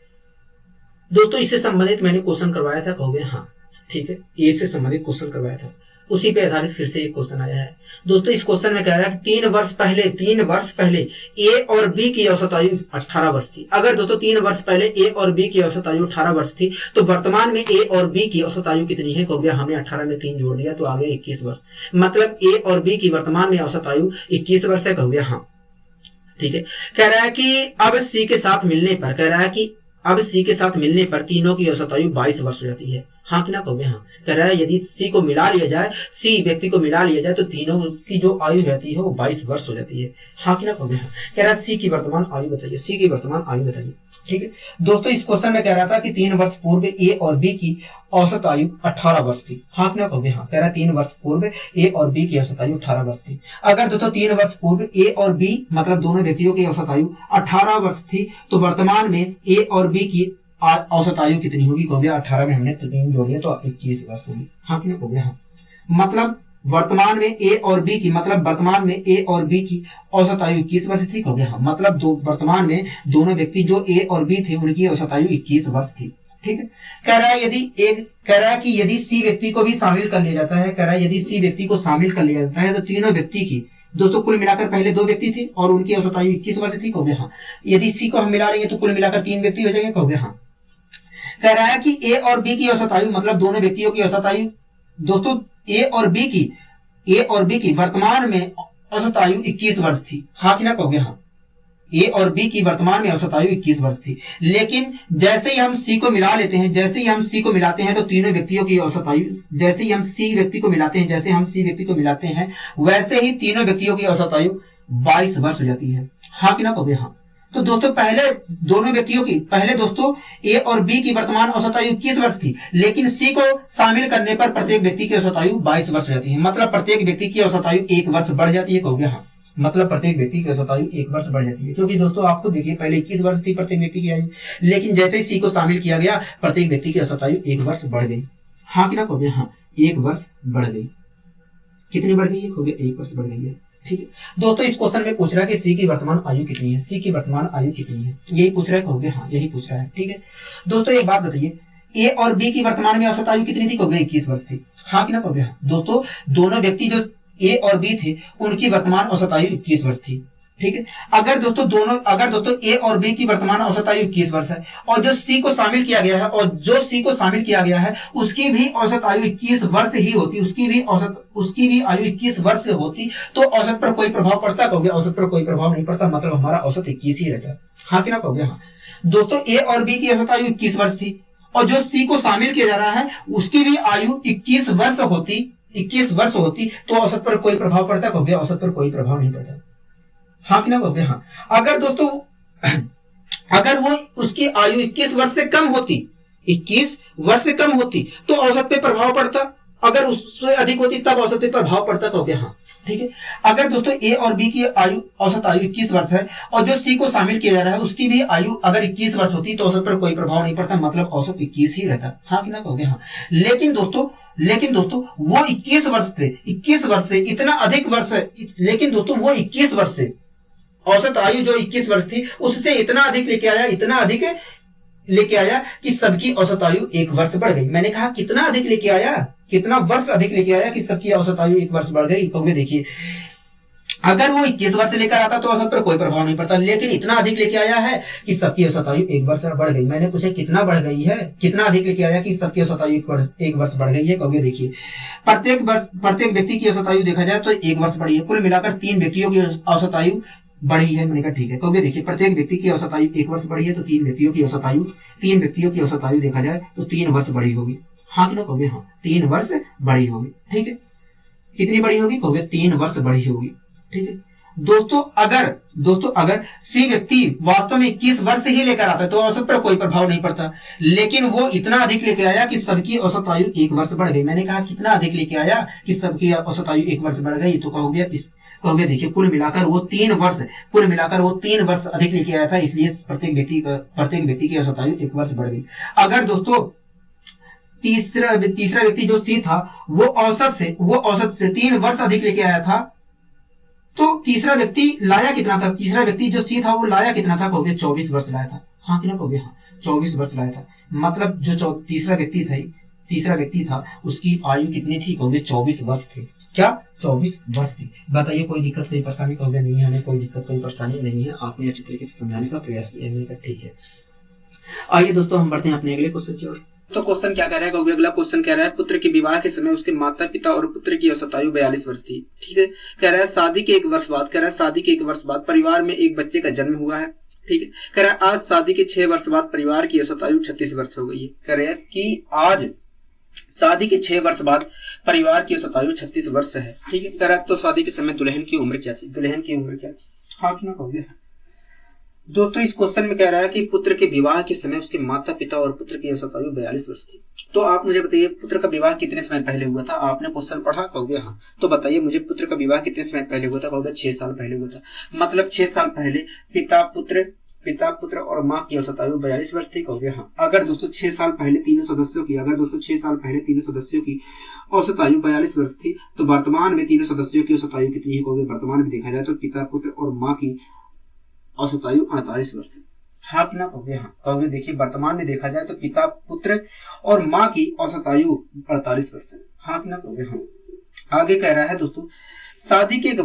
दोस्तों इससे संबंधित मैंने क्वेश्चन करवाया था, कहोगे हाँ ठीक है, ए से संबंधित क्वेश्चन करवाया था, उसी पे आधारित फिर से एक क्वेश्चन आया है। दोस्तों इस क्वेश्चन में कह रहा है कि 3 वर्ष पहले ए और बी की औसत आयु 18 वर्ष थी। अगर दोस्तों 3 वर्ष पहले ए और बी की औसत आयु 18 वर्ष थी तो वर्तमान में ए और बी की औसत आयु कितनी है? कहोगे हमने 18 में 3 जोड़ दिया तो आ गया 21 वर्ष। मतलब ए और बी की वर्तमान में औसत आयु 21 वर्ष है। कहोगे हाँ ठीक है। कह रहा है कि अब सी के साथ मिलने पर तीनों की औसत आयु 22 वर्ष हो जाती है। हाँ कि ना? कहोगे हाँ। कह रहा है यदि सी व्यक्ति को मिला लिया जाए तो तीनों की जो आयु रहती है वो 22 वर्ष हो जाती है। हाँ कि ना? कहोगे हाँ। कह रहा है सी की वर्तमान आयु बताइए। ठीक है दोस्तों इस क्वेश्चन में कह रहा था कि 3 वर्ष पूर्व ए और बी की औसत आयु 18 वर्ष थी। हाँ कि ना? कहोगे हाँ। कह रहा है 3 वर्ष पूर्व ए और बी की औसत आयु 18 वर्ष थी। अगर दोस्तों 3 वर्ष पूर्व ए और बी मतलब दोनों व्यक्तियों की औसत आयु 18 वर्ष थी तो वर्तमान में ए और बी की औसत आयु कितनी होगी? कहोगे 18 में हमने 3 जोड़ दिया तो 21 वर्ष होगी। हाँ कि ना? कहोगे हाँ। मतलब वर्तमान में ए और बी की औसत आयु 21 वर्ष थी। कहोगे हाँ। मतलब वर्तमान में दोनों व्यक्ति जो ए और बी थे उनकी औसत आयु 21 वर्ष थी। ठीक है। कह रहा है कि यदि सी व्यक्ति को भी शामिल कर लिया जाता है तो तीनों व्यक्ति की दोस्तों कुल मिलाकर पहले 2 व्यक्ति थे और उनकी औसत आयु 21 वर्ष थी। कहोगे हाँ। यदि सी को हम मिला लेंगे तो कुल मिलाकर 3 व्यक्ति हो जाएंगे। कहोगे हाँ। कह रहा है कि ए और बी की औसत आयु मतलब दोनों व्यक्तियों की औसत आयु दोस्तों ए और बी की वर्तमान में औसत आयु 21 वर्ष थी। हाँ कि ना? कहोगे हाँ। ए और बी की वर्तमान में औसत आयु 21 वर्ष थी, लेकिन जैसे ही हम सी को मिलाते हैं तो तीनों व्यक्तियों की औसत आयु जैसे हम सी व्यक्ति को मिलाते हैं वैसे ही तीनों व्यक्तियों की औसत आयु 22 वर्ष हो जाती है। हाँ कि ना? कहोगे हाँ। तो दोस्तों पहले दोस्तों ए और बी की वर्तमान औसत आयु 21 वर्ष थी, लेकिन सी को शामिल करने पर प्रत्येक व्यक्ति की औसत आयु 22 वर्ष हो जाती है। मतलब प्रत्येक व्यक्ति की औसत आयु 1 वर्ष बढ़ जाती है। कहोगे हाँ। मतलब प्रत्येक व्यक्ति की औसत आयु 1 वर्ष बढ़ जाती है, क्योंकि दोस्तों आपको देखिए पहले 21 वर्ष थी प्रत्येक व्यक्ति की आयु, लेकिन जैसे ही सी को शामिल किया गया प्रत्येक व्यक्ति की औसत आयु 1 वर्ष बढ़ गई। हाँ कि ना? कहोगे हाँ। 1 वर्ष बढ़ गई। कितनी बढ़ गई है? कहोगे 1 वर्ष बढ़ गई है। ठीक है दोस्तों इस क्वेश्चन में पूछ रहा है कि सी की वर्तमान आयु कितनी है? यही पूछ रहा है। कहोगे हाँ यही पूछ रहा है। ठीक है दोस्तों एक बात बताइए, ए और बी की वर्तमान में औसत आयु कितनी थी? कहोगे 21 वर्ष थी। हाँ कि ना? कहोगे हाँ। दोस्तों दोनों व्यक्ति जो ए और बी थे उनकी वर्तमान औसत आयु 21 वर्ष थी। ठीक है। अगर दोस्तों ए और बी की वर्तमान औसत आयु 21 वर्ष है और जो सी को शामिल किया गया है उसकी भी औसत आयु 21 वर्ष ही होती, उसकी भी आयु 21 वर्ष होती तो औसत पर कोई प्रभाव पड़ता? कहोगे औसत पर कोई प्रभाव नहीं पड़ता, मतलब हमारा औसत 21 ही रहता। हाँ कि ना? कहोगे हाँ। दोस्तों ए और बी की औसत आयु 21 वर्ष थी और जो सी को शामिल किया जा रहा है उसकी भी आयु 21 वर्ष होती तो औसत पर कोई प्रभाव पड़ता? कहोगे औसत पर कोई प्रभाव नहीं पड़ता। हाँ कि ना? कहोगे हाँ। अगर वो उसकी आयु 21 वर्ष से कम होती तो औसत पे प्रभाव पड़ता, अगर उससे अधिक होती तब औसत पे प्रभाव पड़ता। कहोगे हाँ। ठीक है। अगर दोस्तों ए और बी की औसत आयु 21 वर्ष है और जो सी को शामिल किया जा रहा है उसकी भी आयु अगर 21 वर्ष होती तो औसत पर कोई प्रभाव नहीं पड़ता, मतलब औसत 21 ही रहता। हाँ कि ना? कहोगे हाँ। लेकिन दोस्तों वो 21 वर्ष से इतना अधिक वर्ष है, लेकिन दोस्तों वो 21 वर्ष से औसत आयु जो 21 वर्ष थी उससे इतना अधिक लेके आया कि सबकी औसत आयु 1 वर्ष बढ़ गई। मैंने कहा कितना वर्ष अधिक लेके आया कि सबकी औसत आयु 1 वर्ष बढ़ गई। कहोगे देखिए अगर वो 21 वर्ष लेकर आता तो औसत पर कोई प्रभाव नहीं पड़ता, लेकिन इतना अधिक लेके आया है कि सबकी औसत आयु 1 वर्ष बढ़ गई। मैंने पूछा कितना बढ़ गई है, कितना अधिक लेके आया कि सबकी औसत आयु 1 वर्ष बढ़ गई है। कहोगे देखिए प्रत्येक व्यक्ति की औसत आयु देखा जाए तो 1 वर्ष बढ़ी है। कुल मिलाकर 3 व्यक्तियों की औसत आयु बढ़ी है। मैंने कहा ठीक है। कहोगे देखिए प्रत्येक व्यक्ति की औसत आयु 1 वर्ष बढ़ी है, तो 3 व्यक्तियों की औसत आयु देखा जाए तो 3 वर्ष बढ़ी होगी। हाँ कि ना? कहोगे हाँ, 3 वर्ष बढ़ी होगी। ठीक है, कितनी बड़ी होगी? कहोगे 3 वर्ष बढ़ी होगी। ठीक है दोस्तों, अगर सी व्यक्ति वास्तव में 21 वर्ष ही लेकर आता है तो औसत पर कोई प्रभाव नहीं पड़ता, लेकिन वो इतना अधिक लेके आया कि सबकी औसत आयु 1 वर्ष बढ़ गई। मैंने कहा कितना अधिक लेके आया कि सबकी औसत आयु 1 वर्ष बढ़ गई, तो कहोगे देखिए कुल मिलाकर वो 3 वर्ष अधिक लेके आया था, इसलिए प्रत्येक व्यक्ति की औसत आयु 1 वर्ष बढ़ गई। अगर दोस्तों तीसरा व्यक्ति जो सी था वो औसत से 3 वर्ष अधिक लेके आया था, तो तीसरा व्यक्ति लाया कितना था? तीसरा व्यक्ति जो सी था वो लाया कितना था? कहोगे 24 वर्ष लाया था। हाँ कि ना? कहोगे हाँ, 24 वर्ष लाया था। मतलब जो तीसरा व्यक्ति था उसकी आयु कितनी थी? कहोगे 24 वर्ष थी। क्या? 24 वर्ष थी। बताइए कोई दिक्कत कोई परेशानी? कहोगे नहीं है, हमें कोई दिक्कत कोई परेशानी नहीं है, आपने अच्छी तरीके से समझाने का प्रयास किया है। मैंने कहा ठीक है। आइए दोस्तों हम बढ़ते हैं अपने अगले क्वेश्चन की ओर। तो क्वेश्चन क्या कह रहा है? कहोगे अगला क्वेश्चन कह रहा है पुत्र के विवाह के समय उसके माता पिता और पुत्र की औसत आयु 42 वर्ष थी। ठीक है, कह रहा है शादी के 1 वर्ष बाद परिवार में एक बच्चे का जन्म हुआ है। ठीक है, कह रहा है आज शादी के 6 वर्ष बाद परिवार की औसत आयु 36 वर्ष हो गई है। कह रहा है कि आज शादी के 6 वर्ष बाद परिवार की औसत आयु 36 वर्ष है। ठीक है, कह रहा है तो शादी के समय दुल्हन की उम्र क्या थी? हाँ कि ना? कहोगे दोस्तों इस क्वेश्चन में कह रहा है कि पुत्र के विवाह के समय उसके माता पिता और पुत्र की औसत आयु 42 वर्ष थी। तो आप मुझे बताइए पुत्र का विवाह कितने समय पहले हुआ था? आपने क्वेश्चन पढ़ा? कहोगे हाँ। तो बताइए मुझे पुत्र का विवाह कितने समय पहले हुआ था? कहोगे 6 साल पहले हुआ था। मतलब 6 साल पहले पिता पुत्र और माँ की औसत आयु 42 वर्ष थी। कहोगे हाँ। अगर दोस्तों 6 साल पहले तीनों सदस्यों की औसत आयु 42 वर्ष थी, तो वर्तमान में तीनों सदस्यों की औसत आयु कितनी है? कहोगे वर्तमान में देखा जाए तो पिता पुत्र और माँ की औसत आयु 48 वर्ष है। हाँ कि ना? कहोगे हाँ। कहोगे देखिए वर्तमान में देखा जाए तो पिता पुत्र और माँ की औसत आयु 48 वर्ष है। हाँ कि ना? कहोगे हाँ। आगे कह रहा है दोस्तों शादी के 1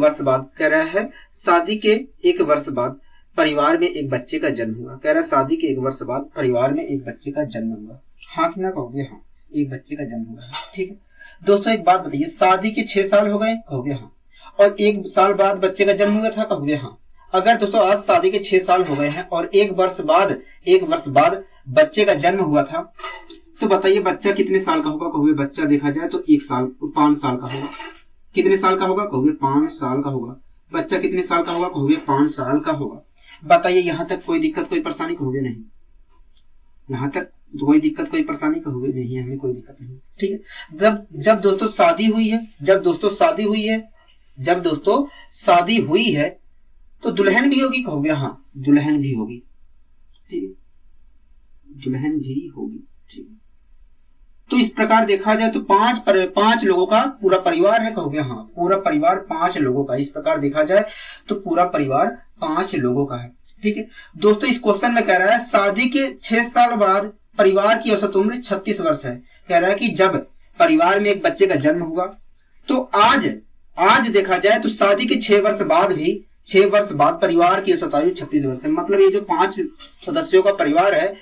वर्ष बाद परिवार में एक बच्चे का जन्म हुआ। कह रहा है शादी के 1 वर्ष बाद परिवार में एक बच्चे का जन्म हुआ। हाँ कि ना? कहोगे हाँ, एक बच्चे का जन्म हुआ है। ठीक है दोस्तों एक बात बताइए, शादी के 6 साल हो गए? कहोगे हाँ। और 1 साल बाद बच्चे का जन्म हुआ था? कहोगे हाँ। अगर दोस्तों आज शादी के 6 साल हो गए हैं और 1 वर्ष बाद बच्चे का जन्म हुआ था, तो बताइए बच्चा कितने साल का होगा? कहोगे बच्चा देखा जाए तो 5 साल का होगा। कितने साल का होगा? कहोगे 5 साल का होगा। बच्चा कितने साल का होगा? कहोगे 5 साल का होगा। बताइए यहाँ तक कोई दिक्कत कोई परेशानी? कहोगे नहीं। यहाँ तक कोई दिक्कत कोई परेशानी? कहोगे नहीं, हमें कोई दिक्कत नहीं। ठीक है, जब दोस्तों शादी हुई है तो दुल्हन भी होगी। कहोगे हाँ, दुल्हन भी होगी। ठीक है, दुल्हन भी होगी। ठीक है, तो इस प्रकार देखा जाए तो 5 लोगों का पूरा परिवार है। कहोगे हाँ, पूरा परिवार 5 लोगों का। इस प्रकार देखा जाए तो पूरा परिवार 5 लोगों का है। ठीक है दोस्तों इस क्वेश्चन में कह रहा है शादी के 6 साल बाद परिवार की औसत उम्र 36 वर्ष है। कह रहा है कि जब परिवार में एक बच्चे का जन्म हुआ, तो आज देखा जाए तो शादी के 6 वर्ष बाद परिवार की औसत आयु 36 वर्ष है। मतलब ये जो 5 सदस्यों का परिवार है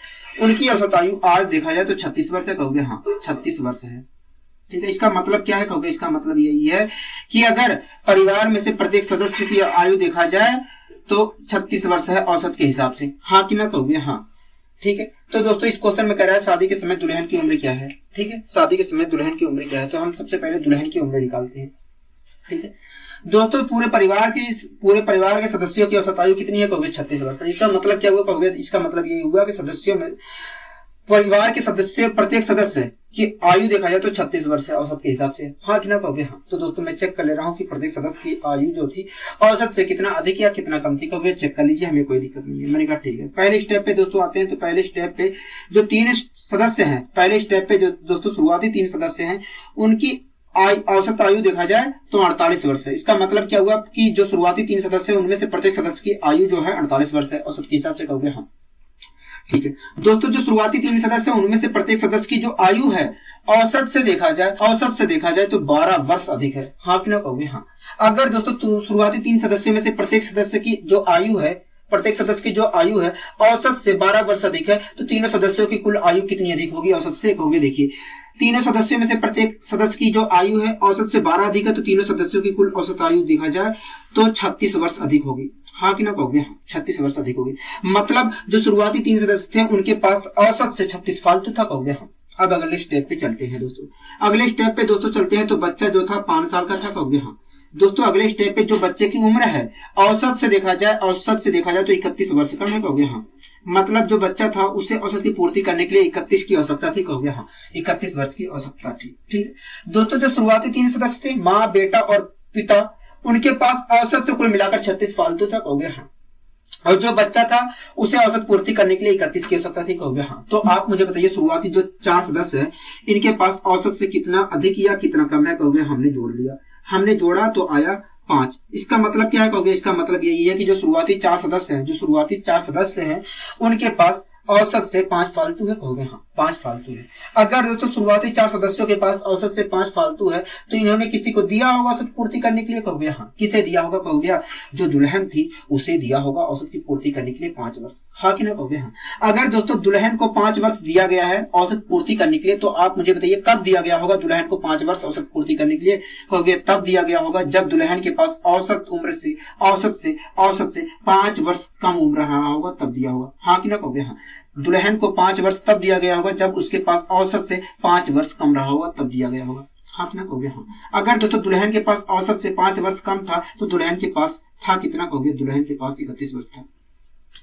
उनकी औसत आयु आज देखा जाए तो 36 वर्ष है। कहोगे हाँ, 36 वर्ष है। ठीक है, इसका मतलब क्या है? कहोगे इसका मतलब यही है कि अगर परिवार में से प्रत्येक सदस्य की आयु देखा जाए तो 36 वर्ष है औसत के हिसाब से। हाँ कि ना? कहोगे हाँ। ठीक है, तो दोस्तों इस क्वेश्चन में कह रहा है शादी के समय दुल्हन की उम्र क्या है। ठीक है, शादी के समय दुल्हन की उम्र क्या है, तो हम सबसे पहले दुल्हन की उम्र निकालते हैं। ठीक है दोस्तों पूरे परिवार के सदस्यों की औसत आयु कितनी है? कहोगे 36 वर्ष। इसका मतलब क्या हुआ? कहोगे इसका मतलब यही हुआ कि परिवार के प्रत्येक सदस्य की आयु देखा जाए तो 36 वर्ष है औसत के हिसाब से। हाँ कि ना? कहोगे हाँ। तो दोस्तों मैं चेक कर ले रहा हूँ कि प्रत्येक सदस्य की आयु जो थी औसत से कितना अधिक या कितना कम थी। कहोगे चेक कर लीजिए, हमें कोई दिक्कत नहीं है। मैंने कहा ठीक है। पहले स्टेप पे दोस्तों आते हैं, तो पहले स्टेप पे जो 3 सदस्य हैं, पहले स्टेप पे जो दोस्तों शुरुआती 3 सदस्य हैं उनकी औसत आयु देखा जाए तो 48 वर्ष है। इसका मतलब क्या हुआ कि जो शुरुआती 3 सदस्य हैं उनमें से प्रत्येक सदस्य की आयु जो है 48 वर्ष है औसत के हिसाब से। कहोगे हाँ ठीक है दोस्तों, जो शुरुआती 3 सदस्य हैं उनमें से प्रत्येक सदस्य की जो आयु है औसत से देखा जाए तो 12 वर्ष अधिक है। हाँ कि ना कहोगे? हाँ। अगर दोस्तों शुरुआती 3 सदस्यों में से प्रत्येक सदस्य की जो आयु है औसत से 12 वर्ष अधिक है, तो तीनों सदस्यों की कुल आयु कितनी अधिक होगी औसत से? कहोगे देखिए, तीनों सदस्यों में से प्रत्येक सदस्य की जो आयु है औसत से 12 अधिक है, तो तीनों सदस्यों की कुल औसत आयु देखा जाए तो 36 वर्ष अधिक होगी। हाँ कि ना कहोगे? हाँ, 36 वर्ष अधिक होगी। मतलब जो शुरुआती 3 सदस्य थे उनके पास औसत से 36 फालतू था। कहोगे हाँ। अब अगले स्टेप पे चलते हैं दोस्तों। अगले स्टेप पे दोस्तों चलते हैं, तो बच्चा जो था 5 साल का था। कहोगे हाँ। दोस्तों अगले स्टेप पे जो बच्चे की उम्र है औसत से देखा जाए तो 31 वर्ष का है। कहोगे हाँ। मतलब जो बच्चा था उसे औसत की पूर्ति करने के लिए 31 की आवश्यकता थी। कहोगे हाँ, 31 वर्ष की आवश्यकता थी। ठीक है दोस्तों, जो शुरुआती 3 सदस्य थे, माँ, बेटा और पिता, उनके पास औसत से कुल मिलाकर 36 फालतू था। कहोगे हाँ। और जो बच्चा था उसे औसत पूर्ति करने के लिए 31 की आवश्यकता थी। कहोगे हाँ। तो आप मुझे बताइए, शुरुआती जो 4 सदस्य हैं इनके पास औसत से कितना अधिक या कितना कम है? कहोगे हमने जोड़ लिया, हमने जोड़ा तो आया 5। इसका मतलब क्या है? कहोगे इसका मतलब यही है कि जो शुरुआती 4 सदस्य हैं उनके पास औसत से 5 फालतू है। कहोगे हाँ, 5 फालतू है। अगर दोस्तों शुरुआती 4 सदस्यों के पास औसत से 5 फालतू है, तो इन्होंने किसी को दिया होगा औसत पूर्ति करने के लिए। कहोगे हाँ। किसे दिया होगा? कहोगे हाँ, जो दुल्हन थी उसे दिया होगा औसत की पूर्ति करने के लिए 5 वर्ष। हाँ कि ना? कहोगे हाँ। अगर दोस्तों दुल्हन को 5 वर्ष दिया गया है औसत पूर्ति करने के लिए, तो आप मुझे बताइए कब दिया गया होगा दुल्हन को 5 वर्ष औसत पूर्ति करने के लिए? कहोगे तब दिया गया होगा जब दुल्हन के पास औसत से 5 वर्ष कम उम्र रहा होगा, तब दिया होगा। हाँ कि ना? कहोगे हाँ। दुल्हन को 5 वर्ष तब दिया गया होगा जब उसके पास औसत से 5 वर्ष कम रहा होगा, तब दिया गया होगा। हाँ कि ना? कहोगे हाँ। अगर दोस्तों दुल्हन के पास औसत से 5 वर्ष कम था, तो दुल्हन के पास था कितना? कहोगे दुल्हन के पास 31 वर्ष था।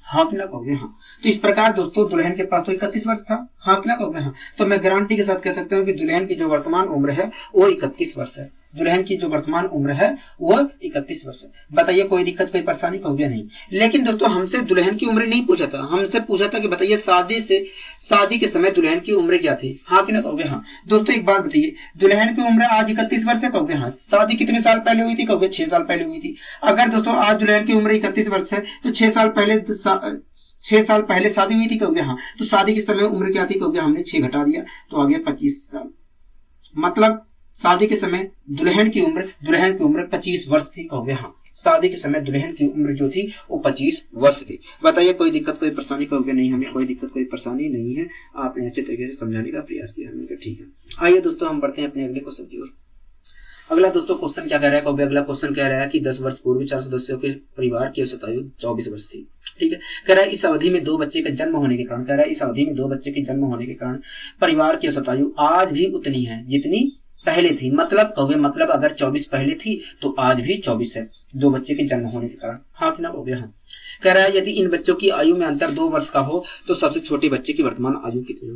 हाँ कि ना? कहोगे हाँ। तो इस प्रकार दोस्तों दुल्हन के पास तो 31 वर्ष था। हाँ कि ना? कहोगे हाँ। तो मैं गारंटी के साथ कह सकता हूँ कि दुल्हन की जो वर्तमान उम्र है वो 31 वर्ष है। दुल्हन की जो वर्तमान उम्र है वो 31 वर्ष है। बताइए कोई दिक्कत, कोई परेशानी? कहोगे नहीं। लेकिन दोस्तों हमसे दुल्हन की उम्र नहीं पूछा था, हमसे पूछा था कि बताइए शादी के समय दुल्हन की उम्र क्या थी? हाँ कि ना? कहोगे हाँ। दोस्तों एक बात बताइए, दुल्हन की उम्र आज 31 वर्ष है। कहोगे हाँ। शादी कितने साल पहले हुई थी? कहोगे 6 साल पहले हुई थी। अगर दोस्तों आज दुल्हन की उम्र 31 वर्ष है, तो 6 साल पहले शादी हुई थी। कहोगे हाँ। तो शादी के समय उम्र क्या थी? कहोगे हमने 6 घटा दिया तो आ गया 25 साल। मतलब शादी के समय दुल्हन की उम्र 25 वर्ष थी। कहोगे हाँ। शादी के समय दुल्हन की उम्र जो थी वो 25 वर्ष थी। बताइए कोई दिक्कत, कोई परेशानी? कहोगे नहीं, हमें कोई दिक्कत, कोई परेशानी नहीं है। आपने अच्छे तरीके से समझाने का प्रयास किया। हमने कहा ठीक है। आइए दोस्तों हम बढ़ते हैं अपने अगले क्वेश्चन की ओर। अगला दोस्तों क्वेश्चन क्या कह रहा है? कहोगे अगला क्वेश्चन कह रहा है कि 10 वर्ष पूर्व 4 सदस्यों के परिवार की औसत आयु 24 वर्ष थी। ठीक है। कह रहा है इस अवधि में 2 बच्चे का जन्म होने के कारण परिवार की औसत आयु आज भी उतनी है जितनी पहले थी। मतलब अगर 24 पहले थी तो आज भी 24 है, 2 बच्चे के जन्म होने के कारण। हाँ कि ना? हो गया हाँ। कह रहा है यदि इन बच्चों की आयु में अंतर 2 वर्ष का हो तो सबसे छोटे बच्चे की वर्तमान आयु कितनी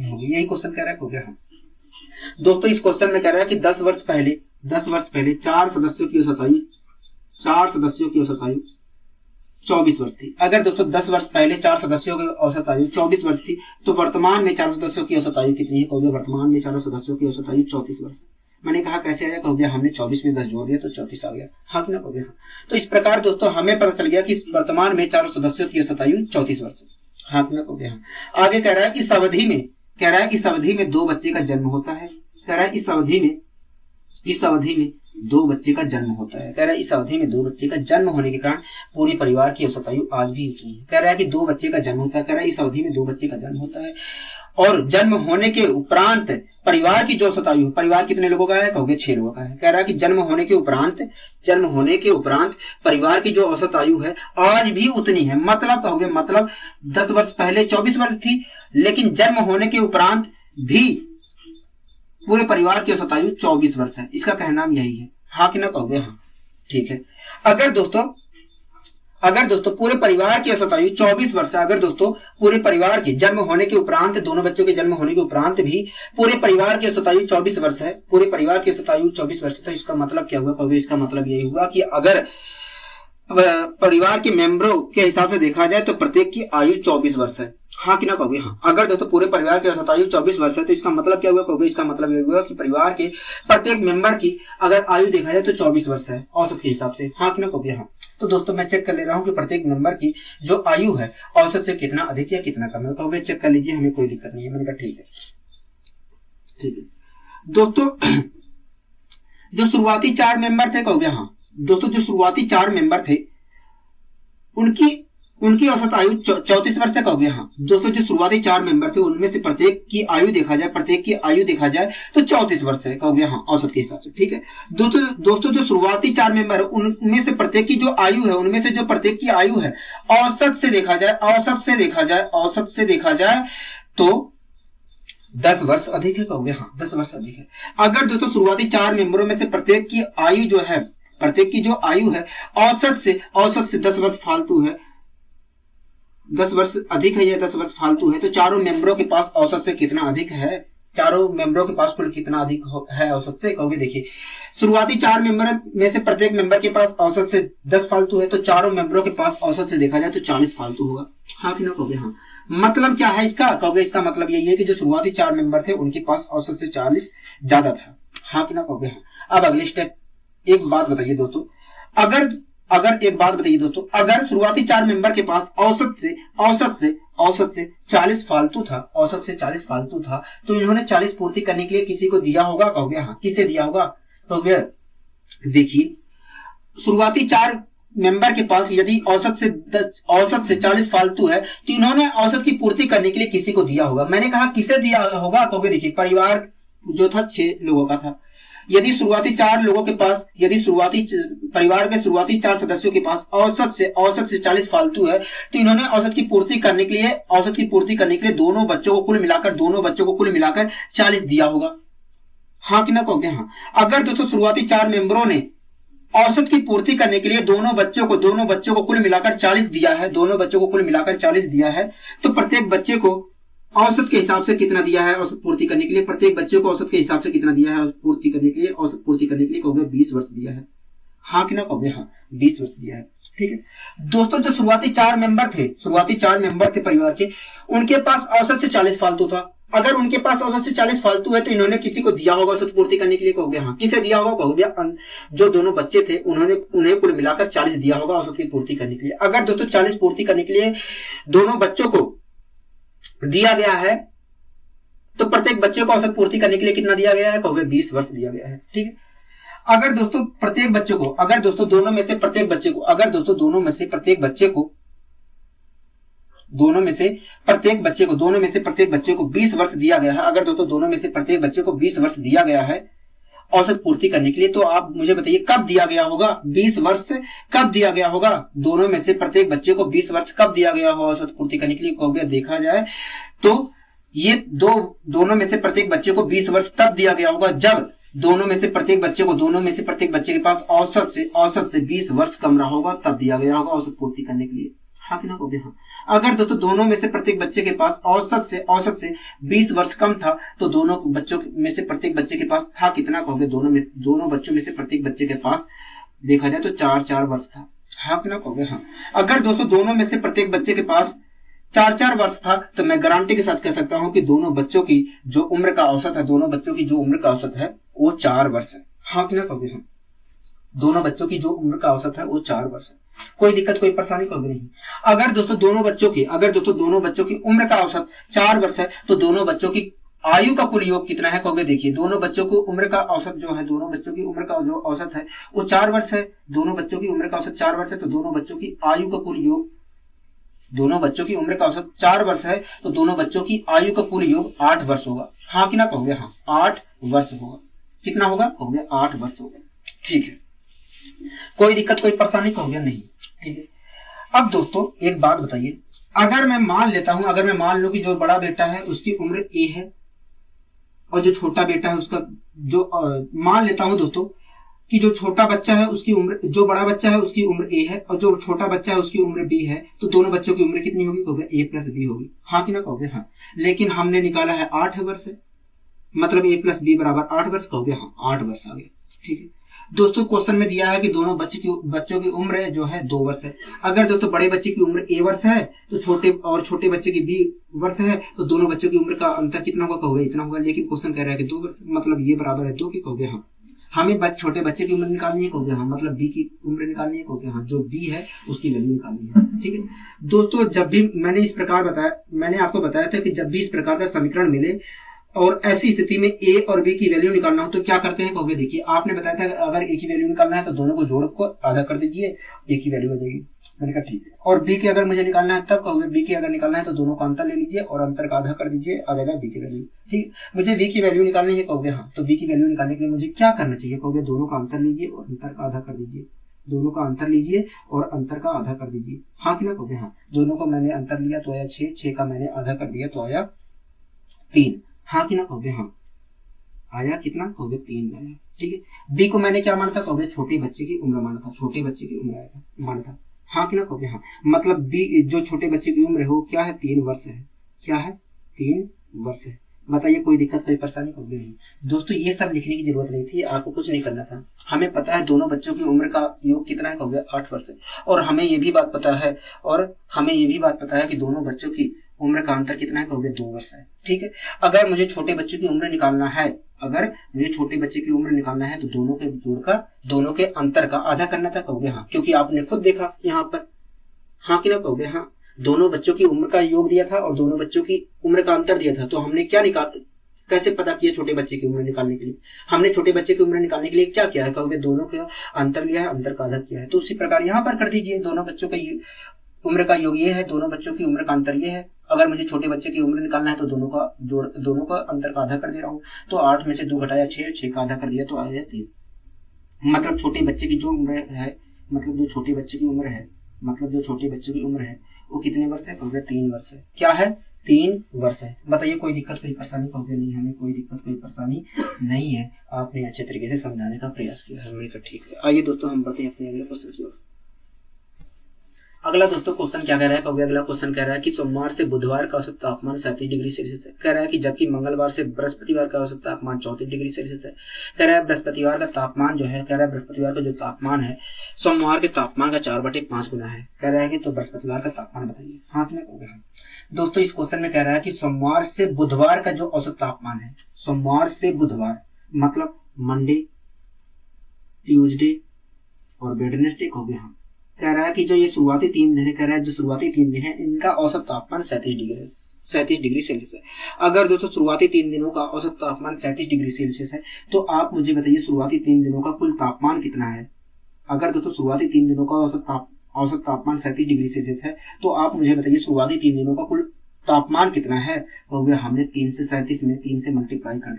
होगी? यही क्वेश्चन कह रहा है। हो गया हाँ। दोस्तों इस क्वेश्चन में कह रहा है कि 10 वर्ष पहले 4 सदस्यों की औसत आयु 24 वर्ष थी। अगर दोस्तों 10 वर्ष पहले 4 सदस्यों की औसत आयु 24 वर्ष थी, तो वर्तमान में 4 सदस्यों की औसत आयु कितनी है? कहोगे वर्तमान में 4 सदस्यों की औसत आयु 34 वर्ष। मैंने कहा कैसे आया? कहोगे हमने 24 में 10 जोड़ दिया तो 34 आ गया। हाँ कि ना? कहोगे हाँ। तो इस प्रकार दोस्तों हमें पता चल गया कि वर्तमान में 4 सदस्यों की औसत आयु 34 वर्ष। हाँ कि ना? कहोगे हाँ। आगे कह रहा है इस अवधि में 2 बच्चे का जन्म होता है। कह रहा है इस अवधि में 2 बच्चे का जन्म होता है। कह रहा है इस अवधि में 2 बच्चे का जन्म होने के कारण पूरे परिवार की औसत आयु आज भी उतनी है। कह रहा है कि 2 बच्चे का जन्म होता है। कह रहा है इस अवधि में 2 बच्चे का जन्म होता है और जन्म होने के उपरांत परिवार की जो औसत आयु, परिवार कितने लोगों का है? कहोगे 6 लोगों का है। कह रहा है कि जन्म होने के उपरांत परिवार की जो औसत आयु है आज भी उतनी है। मतलब 10 वर्ष पहले 24 वर्ष थी, लेकिन जन्म होने के उपरांत भी पूरे परिवार की औसत आयु 24 वर्ष है। इसका कहना यही है। हाँ कि ना? कहोगे हाँ। ठीक है। अगर दोस्तों पूरे परिवार की औसत आयु 24 वर्ष है, अगर दोस्तों पूरे परिवार के जन्म होने के उपरांत, दोनों बच्चों के जन्म होने के उपरांत भी पूरे परिवार की औसत आयु 24 वर्ष है, पूरे परिवार की औसत आयु 24 वर्ष है, तो इसका मतलब क्या हुआ? कहोगे इसका मतलब यही हुआ कि परिवार के मेंबरों के हिसाब से देखा जाए तो प्रत्येक की आयु 24 वर्ष है। हाँ कि ना कहोगे? हाँ। अगर दोस्तों पूरे परिवार की औसत आयु 24 वर्ष है तो इसका मतलब क्या हुआ कहोगे? इसका मतलब ये हुआ कि परिवार के प्रत्येक मेंबर की अगर आयु देखा जाए तो 24 वर्ष है औसत के हिसाब से। हाँ कि ना कहोगे? हाँ। तो दोस्तों मैं चेक कर ले रहा हूँ कि प्रत्येक मेंबर की जो आयु है औसत से कितना अधिक या कितना कम है। कहोगे चेक कर लीजिए, हमें कोई दिक्कत नहीं है। मैंने कहा ठीक है दोस्तों। जो शुरुआती 4 मेंबर थे कहोगे? हाँ दोस्तों, जो शुरुआती 4 मेंबर थे उनकी औसत आयु 34 वर्ष है कहोगे? हाँ दोस्तों, जो शुरुआती 4 मेंबर थे उनमें से प्रत्येक की आयु देखा जाए तो 34 वर्ष है कहोगे? हाँ औसत के हिसाब से। ठीक है दोस्तों, जो शुरुआती 4 मेंबर है उनमें से प्रत्येक की जो आयु है औसत से देखा जाए तो 10 वर्ष अधिक है कहोगे? हाँ 10 वर्ष अधिक है। अगर दोस्तों शुरुआती 4 मेंबरों में से प्रत्येक की जो आयु है औसत से 10 वर्ष फालतू है, 10 वर्ष अधिक है या 10 वर्ष फालतू है, तो चारों मेंबरों के पास औसत से कितना अधिक है? चारों मेंबरों के पास कुल कितना अधिक है औसत से कहोगे? देखिए, शुरुआती 4 मेंबर में से प्रत्येक मेंबर के पास औसत से 10 फालतू है, तो चारों मेंबरों के पास औसत से देखा जाए तो 40 फालतू होगा। हाँ कि ना कहोगे? हाँ। मतलब क्या है इसका कहोगे? इसका मतलब यही है कि जो शुरुआती 4 मेंबर थे उनके पास औसत से 40 ज्यादा था। हाँ कि ना कहोगे? हाँ। अब अगले स्टेप, एक बात बताइए दोस्तों, अगर शुरुआती 4 मेंबर के पास औसत से 40 फालतू था, तो इन्होंने 40 पूर्ति करने के लिए किसी को दिया होगा कहोगे? हाँ। किसे दिया होगा कहोगे? देखिए, शुरुआती 4 मेंबर के पास यदि औसत से 40 फालतू है तो इन्होंने औसत की पूर्ति करने के लिए किसी को दिया होगा। मैंने कहा किसे दिया होगा कहोगे? देखिए, परिवार जो था 6 लोगों का था। यदि परिवार के शुरुआती 4 सदस्यों के पास औसत से 40 फालतू है तो इन्होंने औसत की पूर्ति करने के लिए दोनों बच्चों को कुल मिलाकर 40 दिया होगा। हाँ कि ना कहोगे? हाँ। अगर दोस्तों शुरुआती 4 मेंबरों ने औसत की पूर्ति करने के लिए दोनों बच्चों को कुल मिलाकर 40 दिया है, तो प्रत्येक बच्चे को औसत के हिसाब से कितना दिया है औसत पूर्ति करने के लिए? प्रत्येक बच्चे को औसत के हिसाब से कितना दिया है औसत पूर्ति करने के लिए कहोगे? 20 वर्ष दिया है। हाँ कि ना कहोगे? हाँ 20 वर्ष दिया है। ठीक है दोस्तों, जो शुरुआती 4 मेंबर थे परिवार के, उनके पास औसत से 40 फालतू था। अगर उनके पास औसत से 40 फालतू है तो इन्होंने किसी को दिया होगा औसत पूर्ति करने के लिए कहोगे? हाँ। किसे दिया होगा कहोगे? जो दोनों बच्चे थे उन्हें कुल मिलाकर 40 दिया होगा औसत की पूर्ति करने के लिए। अगर दोस्तों 40 पूर्ति करने के लिए दोनों बच्चों को दिया गया है तो प्रत्येक बच्चे को औसत पूर्ति करने के लिए कितना दिया गया है कहोगे? 20 वर्ष दिया गया है। ठीक है। अगर दोस्तों दोनों में से प्रत्येक बच्चे को 20 वर्ष दिया गया है। अगर दोस्तों दोनों में से प्रत्येक बच्चे को 20 वर्ष दिया गया है औसत पूर्ति करने के लिए, तो आप मुझे बताइए कब दिया गया होगा? 20 वर्ष कब दिया गया होगा? दोनों में से प्रत्येक बच्चे को 20 वर्ष कब दिया गया होगा औसत पूर्ति करने के लिए कहोगे? देखा जाए तो ये दोनों में से प्रत्येक बच्चे को 20 वर्ष तब दिया गया होगा जब दोनों में से प्रत्येक बच्चे के पास औसत से 20 वर्ष कम रहा होगा, तब दिया गया होगा औसत पूर्ति करने के लिए। हाँ कि ना कहोगे? हाँ। अगर दोस्तों दोनों में से प्रत्येक बच्चे के पास औसत से 20 वर्ष कम था तो दोनों बच्चों में से प्रत्येक बच्चे के पास था कितना कहोगे? दोनों बच्चों में से प्रत्येक बच्चे के पास देखा जाए तो 4 वर्ष था। हाँ कि ना कहोगे? हाँ। अगर दोस्तों दोनों में से प्रत्येक बच्चे के पास 4 वर्ष था तो मैं गारंटी के साथ कह सकता हूं कि दोनों बच्चों की जो उम्र का औसत है वो 4 वर्ष है। हाँ कि ना कहोगे? हाँ। दोनों बच्चों की जो उम्र का औसत है वो 4 वर्ष है। कोई दिक्कत, कोई परेशानी कहोगे? नहीं। अगर दोस्तों दोनों बच्चों की उम्र का औसत 4 वर्ष है तो दोनों बच्चों की आयु का कुल योग कितना है कहोगे? देखिए, दोनों बच्चों की उम्र का औसत जो है वो 4 वर्ष है। दोनों बच्चों की उम्र का औसत 4 वर्ष है तो दोनों बच्चों की आयु का कुल योग, दोनों बच्चों की उम्र का औसत 4 वर्ष है तो दोनों बच्चों की आयु का कुल योग 8 वर्ष होगा। हाँ कि ना कहोगे? हाँ 8 वर्ष होगा। कितना होगा कहोगे? 8 वर्ष होगा। ठीक है। कोई दिक्कत, कोई परेशानी कहोगे? नहीं। ठीक है। अब दोस्तों एक बात बताइए, अगर मैं मान लूं कि जो बड़ा बेटा है उसकी उम्र A है और जो छोटा बेटा है उसका मान लेता हूं दोस्तों कि जो छोटा बच्चा है जो बड़ा बच्चा है उसकी उम्र A है और जो छोटा बच्चा है उसकी उम्र B है, तो दोनों बच्चों की उम्र कितनी होगी कहोगे? A + B होगी। हाँ कि ना कहोगे? हाँ। लेकिन हमने निकाला है 8 वर्ष, मतलब A + B = 8 वर्ष कहोगे? हाँ 8 वर्ष आ गया। ठीक है दोस्तों क्वेश्चन में दिया है कि दोनों बच्चों की उम्र जो है 2 वर्ष है। अगर दोस्तों बड़े बच्चे की उम्र A वर्ष है तो छोटे बच्चे की B वर्ष है, तो दोनों बच्चों की उम्र का अंतर कितना होगा, कहोगे इतना होगा। लेकिन क्वेश्चन कह रहा है कि 2 वर्ष, मतलब ये बराबर है 2 की, कहोगे हाँ। हमें छोटे बच्चे की उम्र निकालनी है, कहोगे हाँ, मतलब B की उम्र निकालनी है, कहोगे हाँ, जो B है उसकी वैल्यू निकालनी है। ठीक है दोस्तों, जब भी मैंने आपको बताया था कि जब भी इस प्रकार का समीकरण मिले और ऐसी स्थिति में A और B की वैल्यू निकालना हो तो क्या करते हैं, कहोगे देखिए आपने बताया था अगर A की वैल्यू निकालना है तो दोनों को जोड़ को आधा कर दीजिए, A की वैल्यू आ जाएगी। मैंने कहा ठीक है। और B की अगर मुझे निकालना है तब कहोगे B की अगर निकालना है तो दोनों का अंतर ले लीजिए और अंतर का आधा कर दीजिए, आ जाएगा B की वैल्यू। ठीक, मुझे B की वैल्यू निकालनी है, कहोगे हाँ। तो B की वैल्यू निकालने के लिए मुझे क्या करना चाहिए, कहोगे दोनों का अंतर लीजिए और अंतर का आधा कर दीजिए, दोनों का अंतर लीजिए और अंतर का आधा कर दीजिए, हाँ कि ना, कहोगे हाँ। दोनों का मैंने अंतर लिया तो आया 6, 6 का मैंने आधा कर दिया तो आया 3, हाँ कि ना, कहोगे हाँ। आया कितना, कहोगे 3 आया। ठीक है, B को मैंने क्या माना था, कहोगे छोटे बच्चे की उम्र माना था, छोटे बच्चे की उम्र आया था माना था, हाँ कि ना, कहोगे हाँ। मतलब B जो छोटे बच्चे की उम्र है वो क्या है, 3 वर्ष है। क्या है, 3 वर्ष है। बताइए कोई दिक्कत कोई परेशानी, कहोगे नहीं। दोस्तों ये सब लिखने की जरूरत नहीं थी, आपको कुछ नहीं करना था। हमें पता है दोनों बच्चों की उम्र का योग कितना है, कहोगे 8 वर्ष है। और हमें ये भी बात पता है कि दोनों बच्चों की उम्र का अंतर कितना है, कहोगे 2 वर्ष है। ठीक है, अगर मुझे छोटे बच्चे की उम्र निकालना है तो दोनों के जोड़कर दोनों के अंतर का आधा करना था, कहोगे हाँ। क्योंकि आपने खुद देखा यहाँ पर, हाँ कि ना, कहोगे हाँ। दोनों बच्चों की उम्र का योग दिया था और दोनों बच्चों की उम्र का अंतर दिया था, तो हमने क्या कैसे पता किया छोटे बच्चे की उम्र निकालने के लिए, हमने छोटे बच्चे की उम्र निकालने के लिए क्या किया है, कहोगे दोनों का अंतर लिया है, अंतर का आधा किया है। तो उसी प्रकार यहाँ पर कर दीजिए, दोनों बच्चों का उम्र का योग ये है, दोनों बच्चों की उम्र का अंतर ये है। अगर मुझे छोटे बच्चे की उम्र निकालना है तो दोनों का अंतर का आधा कर दे रहा हूँ। तो 8 में से 2 घटाया 6, 6 का आधा कर दिया तो आ गया 3। मतलब छोटे बच्चे की जो उम्र है, जो छोटे बच्चे की उम्र है वो कितने वर्ष है, कहोगे 3 वर्ष है। क्या है, 3 वर्ष है। बताइए कोई दिक्कत कोई परेशानी, कहोगे नहीं, हमें कोई दिक्कत कोई परेशानी नहीं है, आपने अच्छे तरीके से समझाने का प्रयास किया है। मैंने कहा ठीक है। आइए दोस्तों हम बढ़ते हैं अपने अगले क्वेश्चन की ओर। अगला दोस्तों क्वेश्चन क्या कह रहा है, कहोगे अगला क्वेश्चन कह रहा है कि सोमवार से बुधवार का औसत तापमान 37 डिग्री सेल्सियस है। कह रहा है कि जबकि मंगलवार से बृहस्पतिवार का औसत तापमान 34 डिग्री सेल्सियस है। कह रहा है बृहस्पतिवार का तापमान जो है, बृहस्पतिवार का जो तापमान है सोमवार के तापमान का 4/5 गुना है। कह रहा है कि तो बृहस्पतिवार का तापमान बताइए, हाथ में कहोगे हाँ। दोस्तों इस क्वेश्चन में कह रहा है कि सोमवार से बुधवार का जो औसत तापमान है, सोमवार से बुधवार मतलब मंडे, ट्यूसडे और वेडनेसडे, कहोगे हाँ। कह रहा है कि जो ये शुरुआती 3 दिन है, कह रहा है जो शुरुआती 3 दिन है इनका औसत तापमान 37 डिग्री सेल्सियस है। अगर दोस्तों शुरुआती 3 दिनों का औसत तापमान 37 डिग्री सेल्सियस है तो आप मुझे बताइए शुरुआती 3 दिनों का कुल तापमान कितना है। अगर दोस्तों शुरुआती 3 दिनों का औसत तापमान 37 डिग्री सेल्सियस है तो आप मुझे बताइए शुरुआती 3 दिनों का कुल तापमान कितना है। कहोगे हमने 3 से 37 में 3 से मल्टीप्लाई कर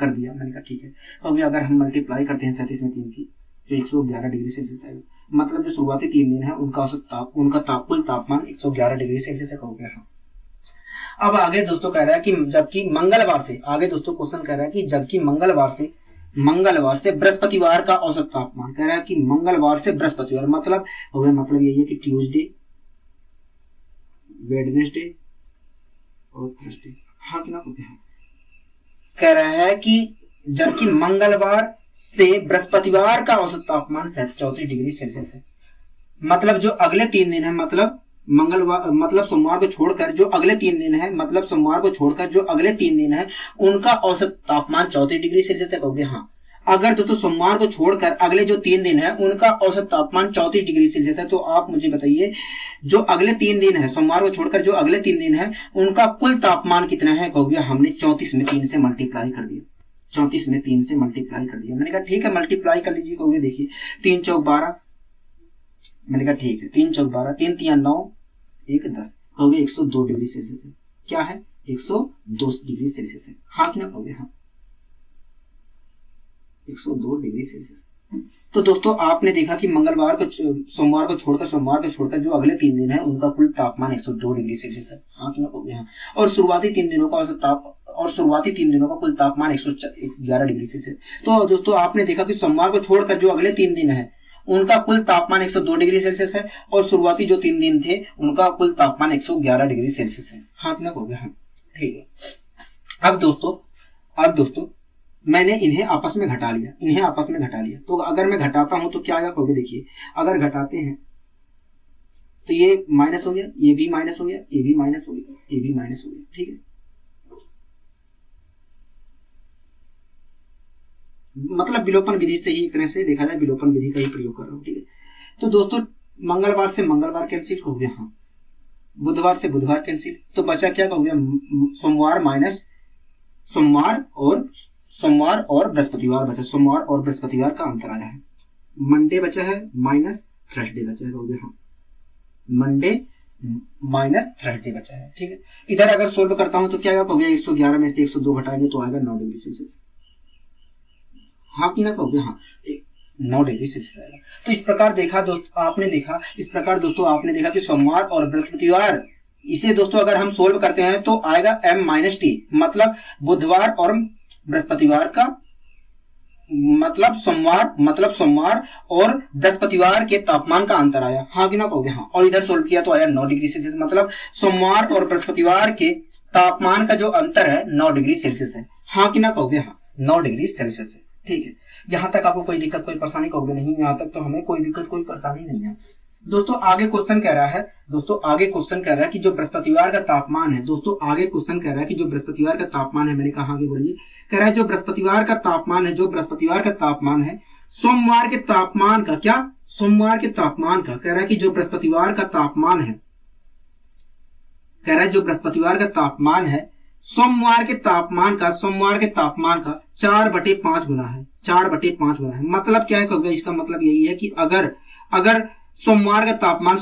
दिया। मैंने कहा ठीक है। कहोगे अगर हम मल्टीप्लाई करते हैं 37 में 3 की तो 111 डिग्री सेल्सियस आएगा। मतलब जो शुरुआती 3 दिन है उनका कुल तापमान 111 डिग्री सेल्सियस है, कहोगे हाँ। अब आगे दोस्तों कह रहा है कि जबकि मंगलवार से, आगे दोस्तों क्वेश्चन कह रहा है कि जबकि मंगलवार से बृहस्पतिवार का औसत तापमान, कह रहा है कि मंगलवार से बृहस्पतिवार मतलब यही है कि ट्यूसडे, वेडनेसडे और थर्सडे, हाँ कि ना, कहोगे हाँ। कह रहा है कि जबकि मंगलवार से बृहस्पतिवार का औसत तापमान 34 डिग्री सेल्सियस है। मतलब जो अगले 3 दिन है, मतलब सोमवार को छोड़कर जो अगले 3 दिन है उनका औसत तापमान 34 डिग्री सेल्सियस है, कहोगे हाँ। अगर दोस्तों सोमवार को छोड़कर अगले जो 3 दिन है उनका औसत तापमान 34 डिग्री सेल्सियस है तो आप मुझे बताइए जो अगले 3 दिन है, सोमवार को छोड़कर जो अगले 3 दिन है उनका कुल तापमान कितना है, कहोगे हमने 34 में 3 से मल्टीप्लाई कर दिया। 34 में 3 से मल्टीप्लाई कर दिया। मैंने कहा ठीक है मल्टीप्लाई कर लीजिए। कहोगे देखिए 3 चौक 12, मैंने कहा ठीक है 3 चौक 12, 3 तिया 9, 1 10, कहोगे 102 डिग्री सेल्सियस है। क्या है, 102 डिग्री सेल्सियस है, हाँ कि ना, कहोगे हाँ 102 डिग्री सेल्सियस। तो दोस्तों आपने देखा कि सोमवार को छोड़कर जो अगले 3 दिन है उनका कुल तापमान 102 डिग्री सेल्सियस है, हाँ कि ना, कहोगे हाँ। और शुरुआती 3 दिनों का कुल तापमान 111 डिग्री सेल्सियस। तो दोस्तों आपने देखा कि सोमवार को छोड़कर जो अगले 3 दिन है उनका कुल तापमान 102 डिग्री सेल्सियस है और शुरुआती जो 3 दिन थे उनका कुल तापमान 111 डिग्री सेल्सियस है, हाँ कि ना, कहोगे हाँ। ठीक है। अब दोस्तों मैंने इन्हें आपस में घटा लिया, तो अगर मैं घटाता हूं तो क्या आएगा कहोगे, देखिए अगर घटाते हैं तो ये माइनस हो गया, ये भी माइनस हो गया, ये भी माइनस हो गया, ये भी माइनस हो गया, ठीक है। मतलब विलोपन विधि से ही एक तरह से देखा जाए, विलोपन विधि का ही प्रयोग कर रहा हूं, ठीक है। तो दोस्तों मंगलवार से मंगलवार कैंसिल हो गया, हाँ, बुधवार से बुधवार कैंसिल, तो बचा क्या हो गया, सोमवार माइनस सोमवार और बृहस्पतिवार बचा, सोमवार और बृहस्पतिवार का अंतर आया है। मंडे बचा है माइनस थर्सडे बचा है, हो गया, हाँ, मंडे माइनस थर्सडे बचा है, ठीक है। इधर अगर सोल्व करता हूं तो क्या हो गया, 111 में से 102 घटाएंगे तो आएगा 9 डिग्री सेल्सियस, हाँ कि ना कहोगे, हाँ 9 डिग्री सेल्सियस आएगा। तो इस प्रकार देखा दोस्तों आपने देखा कि सोमवार और बृहस्पतिवार, इसे दोस्तों अगर हम सोल्व करते हैं तो आएगा m माइनस टी, मतलब बुधवार और बृहस्पतिवार का मतलब सोमवार और बृहस्पतिवार के तापमान का अंतर आया, हाँ कि ना कहोगे, हाँ। और इधर सोल्व किया तो आया 9 डिग्री सेल्सियस, मतलब सोमवार और बृहस्पतिवार के तापमान का जो अंतर है 9 डिग्री सेल्सियस है, हाँ कि ना कहोगे, हाँ 9 डिग्री सेल्सियस है, ठीक है। यहाँ तक आपको कोई दिक्कत कोई परेशानी कहोगे नहीं, यहाँ तक तो हमें कोई दिक्कत कोई परेशानी नहीं है। दोस्तों आगे क्वेश्चन कह रहा है कि जो बृहस्पतिवार का तापमान है, दोस्तों आगे क्वेश्चन कह रहा है कि जो बृहस्पतिवार का तापमान है, मैंने कहा आगे बोलिए, कह रहा है जो बृहस्पतिवार का तापमान है सोमवार के तापमान का, क्या सोमवार के तापमान का, कह रहा है कि जो बृहस्पतिवार का तापमान है, कह रहा है जो बृहस्पतिवार का तापमान है सोमवार के तापमान का 4/5 गुना है, 4/5 गुना है। मतलब क्या है कहोगे, इसका मतलब यही है कि अगर सोमवार का तापमान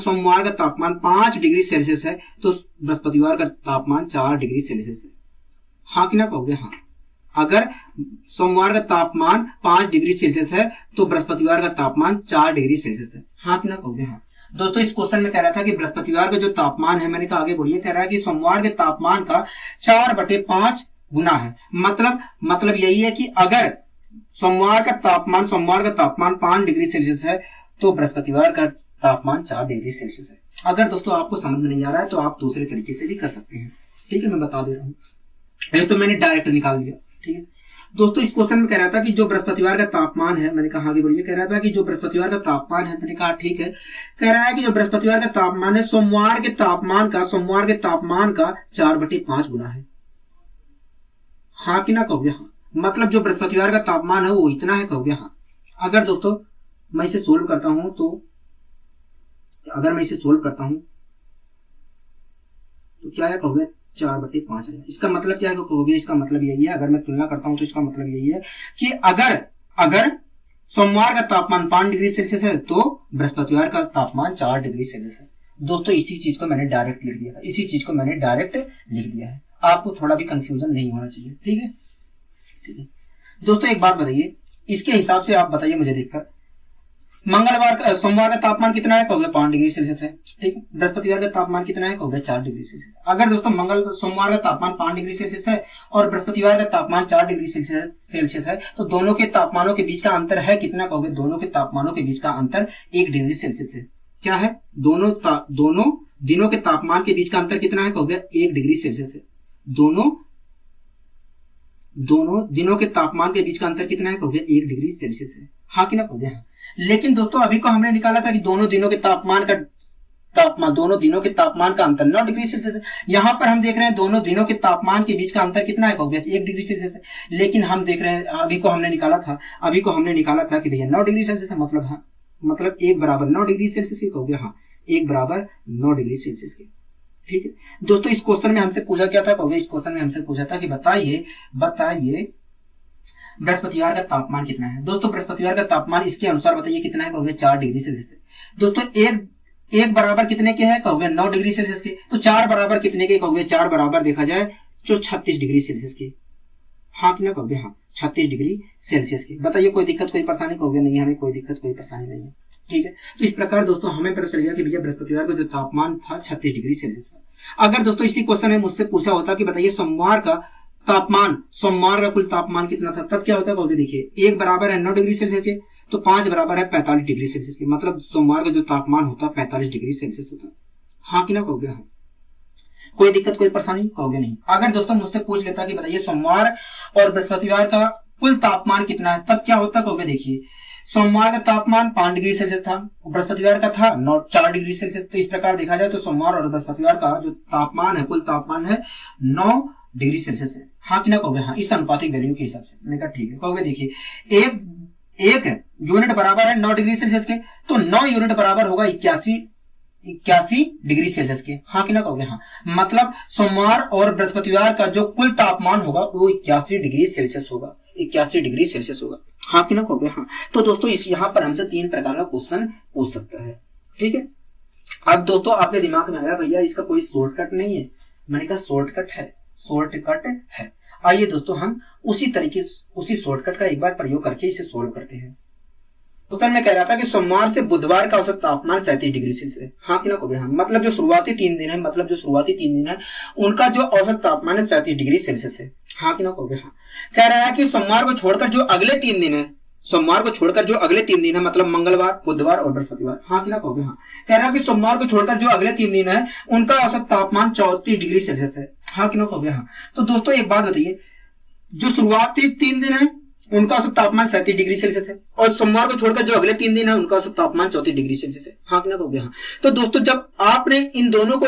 5 डिग्री सेल्सियस है तो बृहस्पतिवार का तापमान 4 डिग्री सेल्सियस है, हाँ कि ना कहोगे, हाँ। अगर सोमवार का तापमान 5 डिग्री सेल्सियस है तो बृहस्पतिवार का तापमान 4 डिग्री सेल्सियस है, हाँ कि ना कहोगे, हाँ। दोस्तों इस क्वेश्चन में कह रहा था कि बृहस्पतिवार का जो तापमान है, मैंने कहा आगे बोलिए, कह रहा है कि सोमवार के तापमान का 4/5 गुना है। मतलब यही है कि अगर सोमवार का तापमान 5 डिग्री सेल्सियस है तो बृहस्पतिवार का तापमान 4 डिग्री सेल्सियस है। अगर दोस्तों आपको समझ में नहीं आ रहा है तो आप दूसरे तरीके से भी कर सकते हैं, ठीक है, मैं बता दे रहा हूँ, नहीं तो मैंने डायरेक्ट निकाल दिया, ठीक है। दोस्तों इस क्वेश्चन में कह रहा था कि जो बृहस्पतिवार का तापमान है, मैंने कहा आगे बोलिए, कह रहा था कि जो बृहस्पतिवार का तापमान है, मैंने कहा ठीक है, कह रहा है कि जो बृहस्पतिवार का तापमान है सोमवार के तापमान का 4/5 गुना है, हाँ कि ना कहोगे, हाँ। मतलब जो बृहस्पतिवार का तापमान है वो इतना है कहोगे, हाँ। अगर दोस्तों मैं इसे सोल्व करता हूं तो क्या है कहोगे, 4/5 है। इसका मतलब क्या है कहोगे, इसका मतलब यही है, अगर मैं तुलना करता हूं तो इसका मतलब यही है कि अगर सोमवार का तापमान 5 डिग्री सेल्सियस है तो बृहस्पतिवार का तापमान 4 डिग्री सेल्सियस है। दोस्तों इसी चीज को मैंने डायरेक्ट लिख दिया है, आपको थोड़ा भी कंफ्यूजन नहीं होना चाहिए, ठीक है। दोस्तों एक बात बताइए, इसके हिसाब से आप बताइए मुझे देखकर, सोमवार का तापमान कितना है कहोगे, 5 डिग्री सेल्सियस है, ठीक है। बृहस्पतिवार का तापमान कितना है कहोगे, 4 डिग्री सेल्सियस। अगर दोस्तों सोमवार का तापमान 5 डिग्री सेल्सियस है और बृहस्पतिवार का तापमान 4 डिग्री सेल्सियस है तो दोनों के तापमानों के बीच का अंतर है कितना कहोगे, दोनों के तापमानों के बीच का अंतर 1 डिग्री सेल्सियस है। क्या है, दोनों दिनों के तापमान के बीच का अंतर कितना है कहोगे, 1 डिग्री सेल्सियस है। दोनों दिनों के तापमान के बीच का अंतर कितना है कहोगे, 1 डिग्री सेल्सियस है, हाँ कि ना कहोगे, हाँ। लेकिन दोस्तों अभी को हमने निकाला था कि दोनों दिनों के तापमान का अंतर 9 डिग्री सेल्सियस है। यहाँ पर हम देख रहे हैं दोनों दिनों के तापमान के बीच का अंतर कितना है कहोगे, 1 डिग्री सेल्सियस है। लेकिन हम देख रहे हैं अभी को हमने निकाला था कि भैया 9 डिग्री सेल्सियस है, मतलब 1 बराबर 9 डिग्री सेल्सियस के कहोगे, हाँ 1 बराबर 9 डिग्री सेल्सियस के, ठीक है। दोस्तों इस क्वेश्चन में हमसे पूछा क्या था कहोगे, इस क्वेश्चन में हमसे पूछा था कि बताइए बृहस्पतिवार का तापमान कितना है। दोस्तों बृहस्पतिवार का तापमान इसके अनुसार बताइए कितना है कहोगे, 4 डिग्री सेल्सियस है। दोस्तों एक बराबर कितने के है कहोगे, 9 डिग्री सेल्सियस के। तो 4 बराबर कितने के कहोगे, 4 बराबर देखा जाए जो 36 डिग्री सेल्सियस के, हाँ कि ना कहोगे, हाँ 36 डिग्री सेल्सियस के। बताइए कोई दिक्कत कोई परेशानी कहोगे, नहीं हमें कोई दिक्कत कोई परेशानी नहीं है, ठीक है। तो इस प्रकार दोस्तों हमें पता चल गया कि भैया बृहस्पतिवार का जो तापमान था 36 डिग्री सेल्सियस था। अगर दोस्तों इसी क्वेश्चन में मुझसे पूछा होता कि बताइए सोमवार का कुल तापमान कितना था, तब क्या होता कहोगे, देखिए 1 बराबर है 9 डिग्री सेल्सियस के तो 5 बराबर है 45 डिग्री सेल्सियस के, मतलब सोमवार का जो तापमान होता 45 डिग्री सेल्सियस होता, हाँ कि ना कहोगे, हाँ। कोई दिक्कत कोई परेशानी कहोगे नहीं। अगर दोस्तों मुझसे पूछ लेता कि बताइए सोमवार और बृहस्पतिवार का कुल तापमान कितना है, तब क्या होता कहोगे, देखिए सोमवार का तापमान 5 डिग्री सेल्सियस था, बृहस्पतिवार का था 4 डिग्री सेल्सियस। तो इस प्रकार देखा जाए तो सोमवार और बृहस्पतिवार का जो तापमान है, कुल तापमान है 9 डिग्री सेल्सियस है। हाँ कि ना कहोगे, हाँ इस अनुपातिक वैल्यू के हिसाब से। मैंने कहा ठीक है। कहोगे देखिए एक यूनिट बराबर है 9 डिग्री सेल्सियस के, तो 9 यूनिट बराबर होगा 81 डिग्री सेल्सियस के। हाँ कि ना कहोगे, हाँ मतलब सोमवार और बृहस्पतिवार का जो कुल तापमान होगा वो 81 डिग्री सेल्सियस होगा, 81 डिग्री सेल्सियस होगा। हाँ कि ना कहोगे, हाँ। तो दोस्तों इस यहाँ पर हमसे 3 प्रकार का क्वेश्चन पूछ सकता है, ठीक है। अब दोस्तों आपके दिमाग में आया भैया इसका कोई शॉर्टकट नहीं है। मैंने कहा शॉर्टकट है। आइए दोस्तों हम उसी शॉर्टकट का एक बार प्रयोग करके इसे सोल्व करते हैं। क्वेश्चन में कह रहा था कि सोमवार से बुधवार का औसत तापमान 37 डिग्री सेल्सियस है। हाँ कि ना कहोगे, हाँ मतलब जो शुरुआती 3 दिन है उनका जो औसत तापमान है 37 डिग्री सेल्सियस है। हाँ कि ना कहोगे, हाँ। कह रहा है कि सोमवार को छोड़कर जो अगले 3 दिन है मतलब मंगलवार, बुधवार और बृहस्पतिवार। हाँ कि ना कहोगे, हाँ। कह रहा है कि सोमवार को छोड़कर जो अगले 3 दिन है उनका औसत तापमान 34 डिग्री सेल्सियस है। हाँ कि ना कहोगे, हाँ। तो दोस्तों एक बात बताइए, जो शुरुआती 3 दिन है उनका औसत तापमान 37 डिग्री सेल्सियस है और सोमवार को छोड़कर जो अगले 3 दिन है उनका औसत तापमान 34 डिग्री सेल्सियस है। हाँ कि ना कहोगे, हाँ। तो दोस्तों जब आपने इन दोनों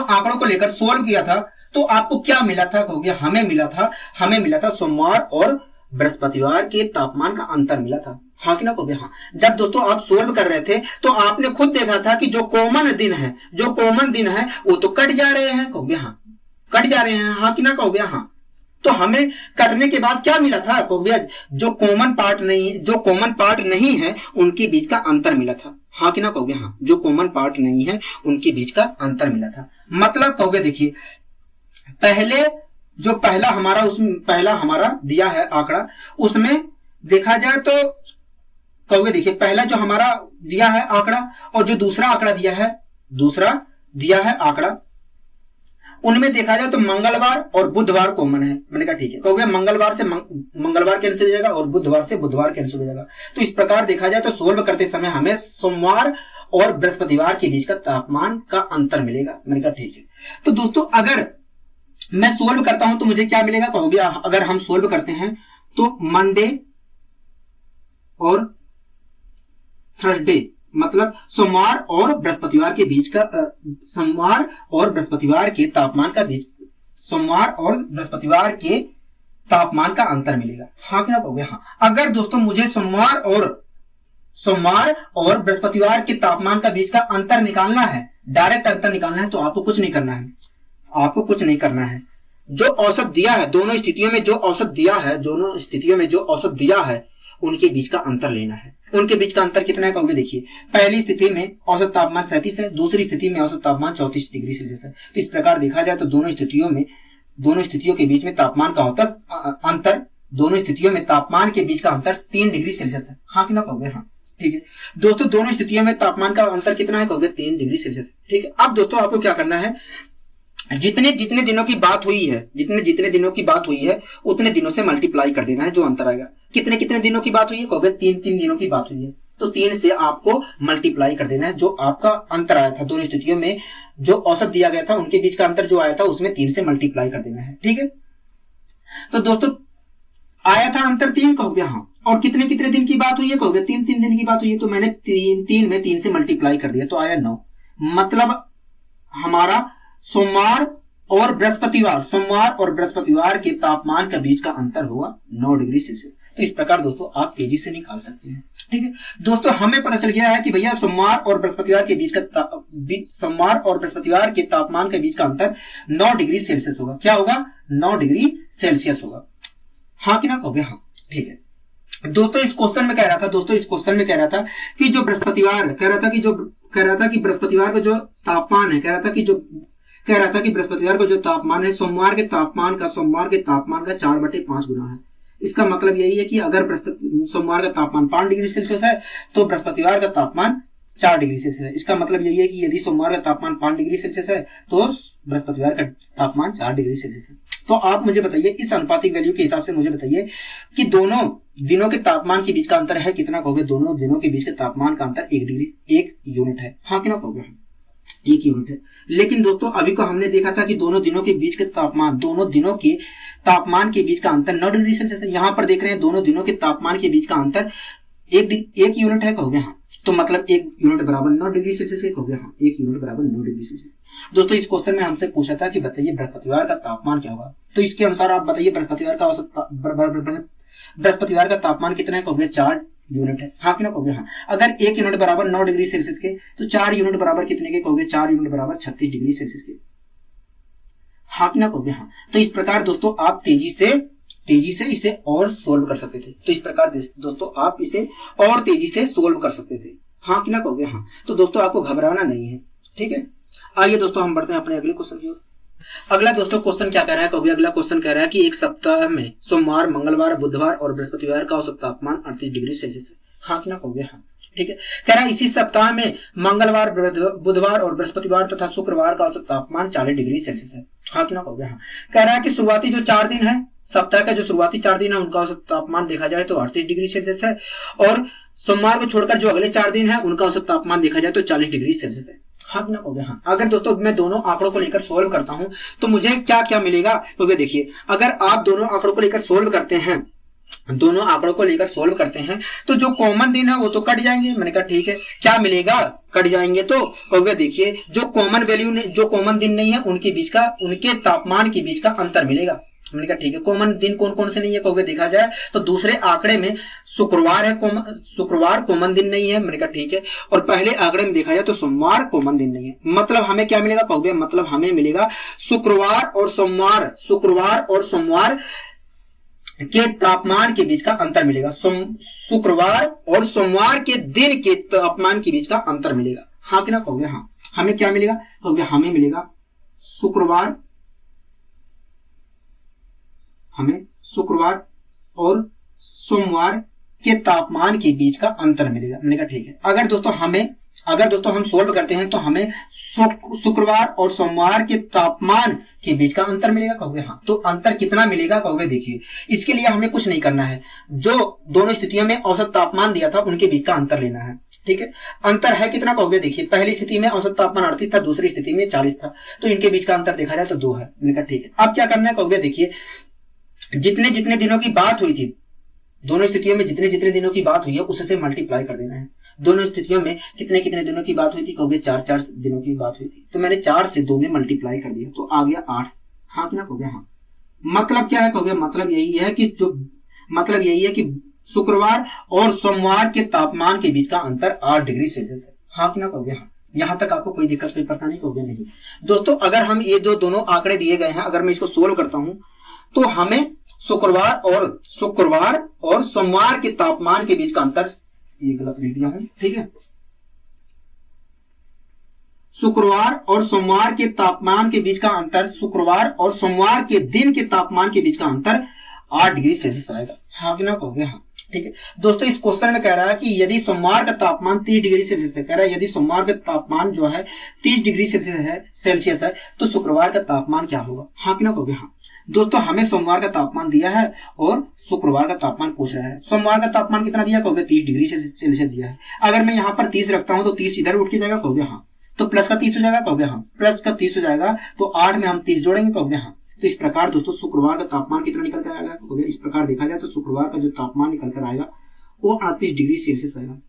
आंकड़ों को लेकर सोल्व किया था तो आपको क्या मिला था कहोगे, हमें मिला था सोमवार और बृहस्पतिवार के तापमान का अंतर मिला था। हाँ कि ना कहोगे, हाँ। जब दोस्तों आप सोल्व कर रहे थे तो आपने खुद देखा था कि जो कॉमन दिन है वो तो कट जा रहे हैं, कहोगे हाँ कट जा रहे हैं। हाँ कि ना कहोगे, हाँ। तो हमें कटने के बाद क्या मिला था कहोगे, जो कॉमन पार्ट नहीं है उनके बीच का अंतर मिला था। हाँ कि ना कहोगे, हाँ जो कॉमन पार्ट नहीं है उनके बीच का अंतर मिला था। मतलब कहोगे देखिए पहला हमारा दिया है आंकड़ा, उसमें देखा जाए तो कहोगे देखिए पहला जो हमारा दिया है आंकड़ा और जो दूसरा दिया है आंकड़ा उनमें देखा जाए तो मंगलवार और बुधवार कॉमन है। मैंने कहा ठीक है। कहोगे मंगलवार से मंगलवार कैंसिल हो जाएगा और बुधवार से बुधवार कैंसिल हो जाएगा। तो इस प्रकार देखा जाए तो सोल्व करते समय हमें सोमवार और बृहस्पतिवार के बीच का तापमान का अंतर मिलेगा। मैंने कहा ठीक है। तो दोस्तों अगर मैं सोल्व करता हूं तो मुझे क्या मिलेगा कहोगे, अगर हम सोल्व करते हैं तो मंडे और थर्सडे मतलब सोमवार और बृहस्पतिवार के तापमान का अंतर मिलेगा। हाँ क्या कहोगे, हाँ। अगर दोस्तों मुझे सोमवार और बृहस्पतिवार के तापमान का बीच का अंतर निकालना है, डायरेक्ट अंतर निकालना है, तो आपको कुछ नहीं करना है। जो औसत दिया है दोनों स्थितियों में जो औसत दिया है उनके बीच का अंतर लेना है। उनके बीच का अंतर कितना है कहोगे, देखिए पहली स्थिति में औसत तापमान 37 है, दूसरी स्थिति में औसत तापमान 34 डिग्री सेल्सियस है। तो इस प्रकार देखा जाए तो दोनों स्थितियों के बीच में तापमान का दोनों स्थितियों में तापमान के बीच का अंतर 3 डिग्री सेल्सियस है। हाँ कि ना कहोगे, हाँ ठीक है। दोस्तों दोनों स्थितियों में तापमान का अंतर कितना है कहोगे, 3 डिग्री सेल्सियस। ठीक है। अब दोस्तों आपको क्या करना है, जितने दिनों की बात हुई है उतने दिनों से मल्टीप्लाई कर देना है जो अंतर आएगा। कितने दिनों की बात हुई है कहोगे, 3 दिनों की बात हुई है, तो 3 से आपको मल्टीप्लाई कर देना है। जो आपका अंतर आया था दोनों स्थितियों में, जो औसत दिया गया था उनके बीच का अंतर जो आया था उसमें 3 से मल्टीप्लाई कर देना है। ठीक है। तो दोस्तों आया था अंतर 3 कहोगे, हाँ। और कितने दिन की बात हुई है कहोगे, 3 दिन की बात हुई है, तो मैंने 3 से मल्टीप्लाई कर दिया तो आया 9। मतलब हमारा सोमवार और बृहस्पतिवार के तापमान के बीच का अंतर होगा 9 डिग्री सेल्सियस। तो इस प्रकार दोस्तों आप तेजी से निकाल सकते हैं। ठीक है दोस्तों, हमें पता चल गया है कि भैया सोमवार और बृहस्पतिवार के तापमान के बीच का अंतर 9 डिग्री सेल्सियस होगा। क्या होगा, 9 डिग्री सेल्सियस होगा। हाँ कि ना कहोगे, हाँ ठीक है। दोस्तों इस क्वेश्चन में कह रहा था कि जो बृहस्पतिवार का जो तापमान है, बृहस्पतिवार का जो तापमान है सोमवार के तापमान का 4/5 गुना है। इसका मतलब यही है कि अगर सोमवार का तापमान 5 डिग्री सेल्सियस है तो बृहस्पतिवार का तापमान 4 डिग्री सेल्सियस है। इसका मतलब यही है कि यदि सोमवार का तापमान 5 डिग्री सेल्सियस है तो बृहस्पतिवार का तापमान 4 डिग्री सेल्सियस है। तो आप मुझे बताइए, इस अनुपातिक वैल्यू के हिसाब से मुझे बताइए कि दोनों दिनों के तापमान के बीच का अंतर है कितना कहोगे, दोनों दिनों के बीच के तापमान का अंतर 1 यूनिट है। हाँ कि ना कहोगे, 1 यूनिट है। लेकिन दोस्तों अभी को हमने देखा था कि दोनों दिनों के बीच के तापमान के बीच का अंतर 9 डिग्री सेल्सियस है। यहाँ पर देख रहे हैं दोनों दिनों के तापमान के बीच का अंतर 1 यूनिट है, कहोगे हाँ। तो मतलब 1 यूनिट बराबर 9 डिग्री सेल्सियस के, कहोगे हाँ 1 यूनिट बराबर 9 डिग्री सेल्सियस। दोस्तों इस क्वेश्चन में हमसे पूछा था कि बताइए बृहस्पतिवार का तापमान क्या होगा। तो इसके अनुसार आप बताइए बृहस्पतिवार का तापमान कितना है, कहोगे 4 यूनिट है, हाँ कि ना कहोगे हाँ। अगर 1 यूनिट बराबर 9 डिग्री सेल्सियस के तो 4 यूनिट बराबर कितने के, कहोगे 4 यूनिट बराबर 36 डिग्री सेल्सियस के, हाँ कि ना कहोगे हाँ। तो इस प्रकार दोस्तों आप तेजी से इसे और सोल्व कर सकते थे। तो इस प्रकार दोस्तों आप इसे और तेजी से सोल्व कर सकते थे, हाँ कि ना कहोगे हाँ। तो दोस्तों आपको घबराना नहीं है, ठीक है। आइए दोस्तों हम बढ़ते हैं अपने अगले क्वेश्चन की ओर। अगला दोस्तों क्वेश्चन क्या कह रहा है, कहोगे अगला क्वेश्चन कह रहा है कि एक सप्ताह में सोमवार, मंगलवार, बुधवार और बृहस्पतिवार का औसत तापमान 38 डिग्री सेल्सियस है, हाँ कि ना कहोगे हाँ, ठीक है। कह रहा है इसी सप्ताह में मंगलवार, बुधवार और बृहस्पतिवार तथा शुक्रवार का औसत तापमान 40 डिग्री सेल्सियस है, हाँ कि ना कहोगे हाँ। कह रहा है कि शुरुआती जो 4 दिन है, सप्ताह का जो शुरुआती 4 दिन है उनका औसत तापमान देखा जाए तो 38 डिग्री सेल्सियस है, और सोमवार को छोड़कर जो अगले 4 दिन है उनका औसत तापमान देखा जाए तो 40 डिग्री सेल्सियस है, हाँ ना कहोगे हाँ। अगर दोस्तों मैं दोनों आंकड़ों को लेकर सोल्व करता हूं तो मुझे क्या क्या मिलेगा, क्योंकि देखिए अगर आप दोनों आंकड़ों को लेकर सोल्व करते हैं तो जो कॉमन दिन है वो तो कट जाएंगे। मैंने कहा ठीक है, क्या मिलेगा, कट जाएंगे। तो कहोगे देखिए जो कॉमन दिन नहीं है उनके तापमान के बीच का अंतर मिलेगा। मैंने कहा ठीक है, कॉमन दिन कौन कौन से नहीं है, कहोगे देखा जाए तो दूसरे आंकड़े में शुक्रवार है, शुक्रवार कॉमन दिन नहीं है। मैंने कहा ठीक है, और पहले आंकड़े में देखा जाए तो सोमवार कॉमन दिन नहीं है। मतलब हमें क्या मिलेगा, कहोगे मतलब हमें मिलेगा शुक्रवार और सोमवार के तापमान के बीच का अंतर मिलेगा। शुक्रवार और सोमवार के दिन के तापमान के बीच का अंतर मिलेगा, हाँ कि ना कहोगे हाँ। हमें क्या मिलेगा, कहोगे हमें मिलेगा शुक्रवार और सोमवार के तापमान के बीच का अंतर मिलेगा। मैंने कहा ठीक है। अगर दोस्तों हम सोल्व करते हैं तो हमें शुक्रवार और सोमवार के तापमान के बीच का अंतर मिलेगा, कहोगे हाँ। तो अंतर कितना मिलेगा, कहोगे देखिए इसके लिए हमें कुछ नहीं करना है, जो दोनों स्थितियों में औसत तापमान दिया था उनके बीच का अंतर लेना है, ठीक है। अंतर है कितना, कहोगे देखिए पहली स्थिति में औसत तापमान 38 था, दूसरी स्थिति में 40 था, तो इनके बीच का अंतर देखा जाए तो 2 है। मैंने कहा ठीक है। अब क्या करना है, कहोगे देखिए जितने दिनों की बात हुई थी, दोनों स्थितियों में जितने दिनों की बात हुई है उससे मल्टीप्लाई कर देना है। दोनों स्थितियों में कितने दिनों की बात हुई थी, कहोगे 4 दिनों की बात हुई थी, तो मैंने 4 से 2 में मल्टीप्लाई कर दिया तो आ गया 8, हाँ कि ना कहोगे हाँ। मतलब क्या है, कहोगे मतलब यही है कि शुक्रवार और सोमवार के तापमान के बीच का अंतर 8 डिग्री सेल्सियस है, हाँ कि ना कहोगे हाँ। यहां तक आपको कोई दिक्कत, कोई परेशानी, कहोगे नहीं। दोस्तों अगर हम ये जो दोनों आंकड़े दिए गए हैं, अगर मैं इसको सोल्व करता हूं तो हमें शुक्रवार और सोमवार के तापमान के बीच का अंतर, ये गलत लिख दिया हूं, ठीक है। शुक्रवार और सोमवार के तापमान के बीच का अंतर, शुक्रवार और सोमवार के दिन के तापमान के बीच का अंतर 8 डिग्री सेल्सियस आएगा, हाँ कि ना कहोगे हाँ, ठीक है। दोस्तों इस क्वेश्चन में कह रहा है कि यदि सोमवार का तापमान 30 डिग्री सेल्सियस है, कह रहा है यदि सोमवार का तापमान जो है 30 डिग्री सेल्सियस है तो शुक्रवार का तापमान क्या होगा, हाँ कि ना कहोगे हाँ। दोस्तों हमें सोमवार का तापमान दिया है और शुक्रवार का तापमान पूछ रहा है। सोमवार का तापमान कितना दिया, कहोगे 30 डिग्री सेल्सियस दिया है। अगर मैं यहाँ पर 30 रखता हूं तो 30 इधर उठ के जाएगा, कहोगे हाँ। तो प्लस का 30 हो जाएगा, कहोगे हाँ। प्लस का 30 हो जाएगा तो 8 में हम 30 जोड़ेंगे, कहोगे हाँ। तो इस प्रकार दोस्तों शुक्रवार का तापमान कितना निकल कर आएगा, कहोगे इस प्रकार देखा जाए तो शुक्रवार का जो तापमान निकल कर आएगा वो 38 डिग्री सेल्सियस आएगा।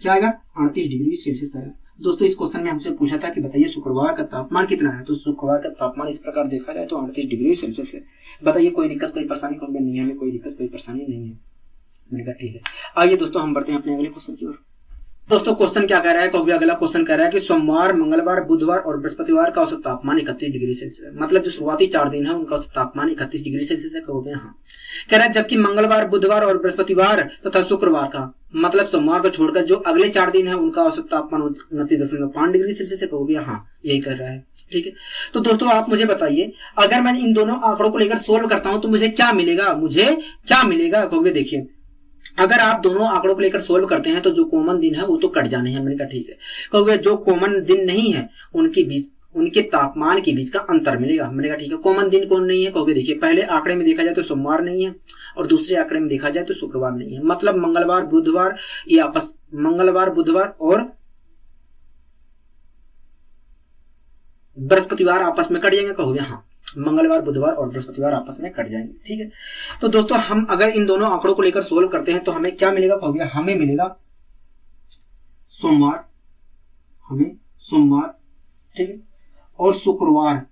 क्या आएगा, 38 डिग्री सेल्सियस आएगा। दोस्तों इस क्वेश्चन में हमसे पूछा था कि बताइए शुक्रवार का तापमान कितना है, तो शुक्रवार का तापमान इस प्रकार देखा जाए तो 38 डिग्री सेल्सियस है। बताइए कोई दिक्कत, कोई परेशानी, कहोगे नहीं हमें कोई दिक्कत, कोई परेशानी नहीं है। मैंने कहा ठीक है। आइए दोस्तों हम बढ़ते हैं अपने अगले क्वेश्चन की ओर। दोस्तों क्वेश्चन क्या कह रहा है, कहोगे अगला क्वेश्चन कह रहा है कि सोमवार, मंगलवार, बुधवार और बृहस्पतिवार का औसत तापमान 31 डिग्री सेल्सियस है। मतलब जो शुरुआती 4 दिन है उनका औसत तापमान 31 डिग्री सेल्सियस है, कहोगे हाँ। कह रहा है जबकि मंगलवार, बुधवार और बृहस्पतिवार तथा शुक्रवार का, मतलब सोमवार को छोड़कर जो अगले 4 दिन है उनका औसत तापमान 29.5 डिग्री सेल्सियस है, कहोगे हाँ, यही कर रहा है, ठीक है। तो दोस्तों आप मुझे बताइए अगर मैं इन दोनों आंकड़ों को लेकर सोल्व करता हूं तो मुझे क्या मिलेगा, कहोगे देखिए अगर आप दोनों आंकड़ों को लेकर सोल्व करते हैं तो जो कॉमन दिन है वो तो कट जाने हैं। मैंने कहा ठीक है। कहोगे जो कॉमन दिन नहीं है उनके तापमान के बीच का अंतर मिलेगा। मैंने कहा ठीक है। कॉमन दिन कौन नहीं है, कहोगे देखिए पहले आंकड़े में देखा जाए तो सोमवार नहीं है और दूसरे आंकड़े में देखा जाए तो शुक्रवार नहीं है। मतलब मंगलवार, बुधवार और बृहस्पतिवार आपस में कट जाएंगे, कहोगे हाँ। मंगलवार, बुधवार और बृहस्पतिवार आपस में कट जाएंगे, ठीक है। तो दोस्तों हम अगर इन दोनों आंकड़ों को लेकर सोल्व करते हैं तो हमें क्या मिलेगा, कहोगे हमें मिलेगा सोमवार, हमें सोमवार, ठीक है, और शुक्रवार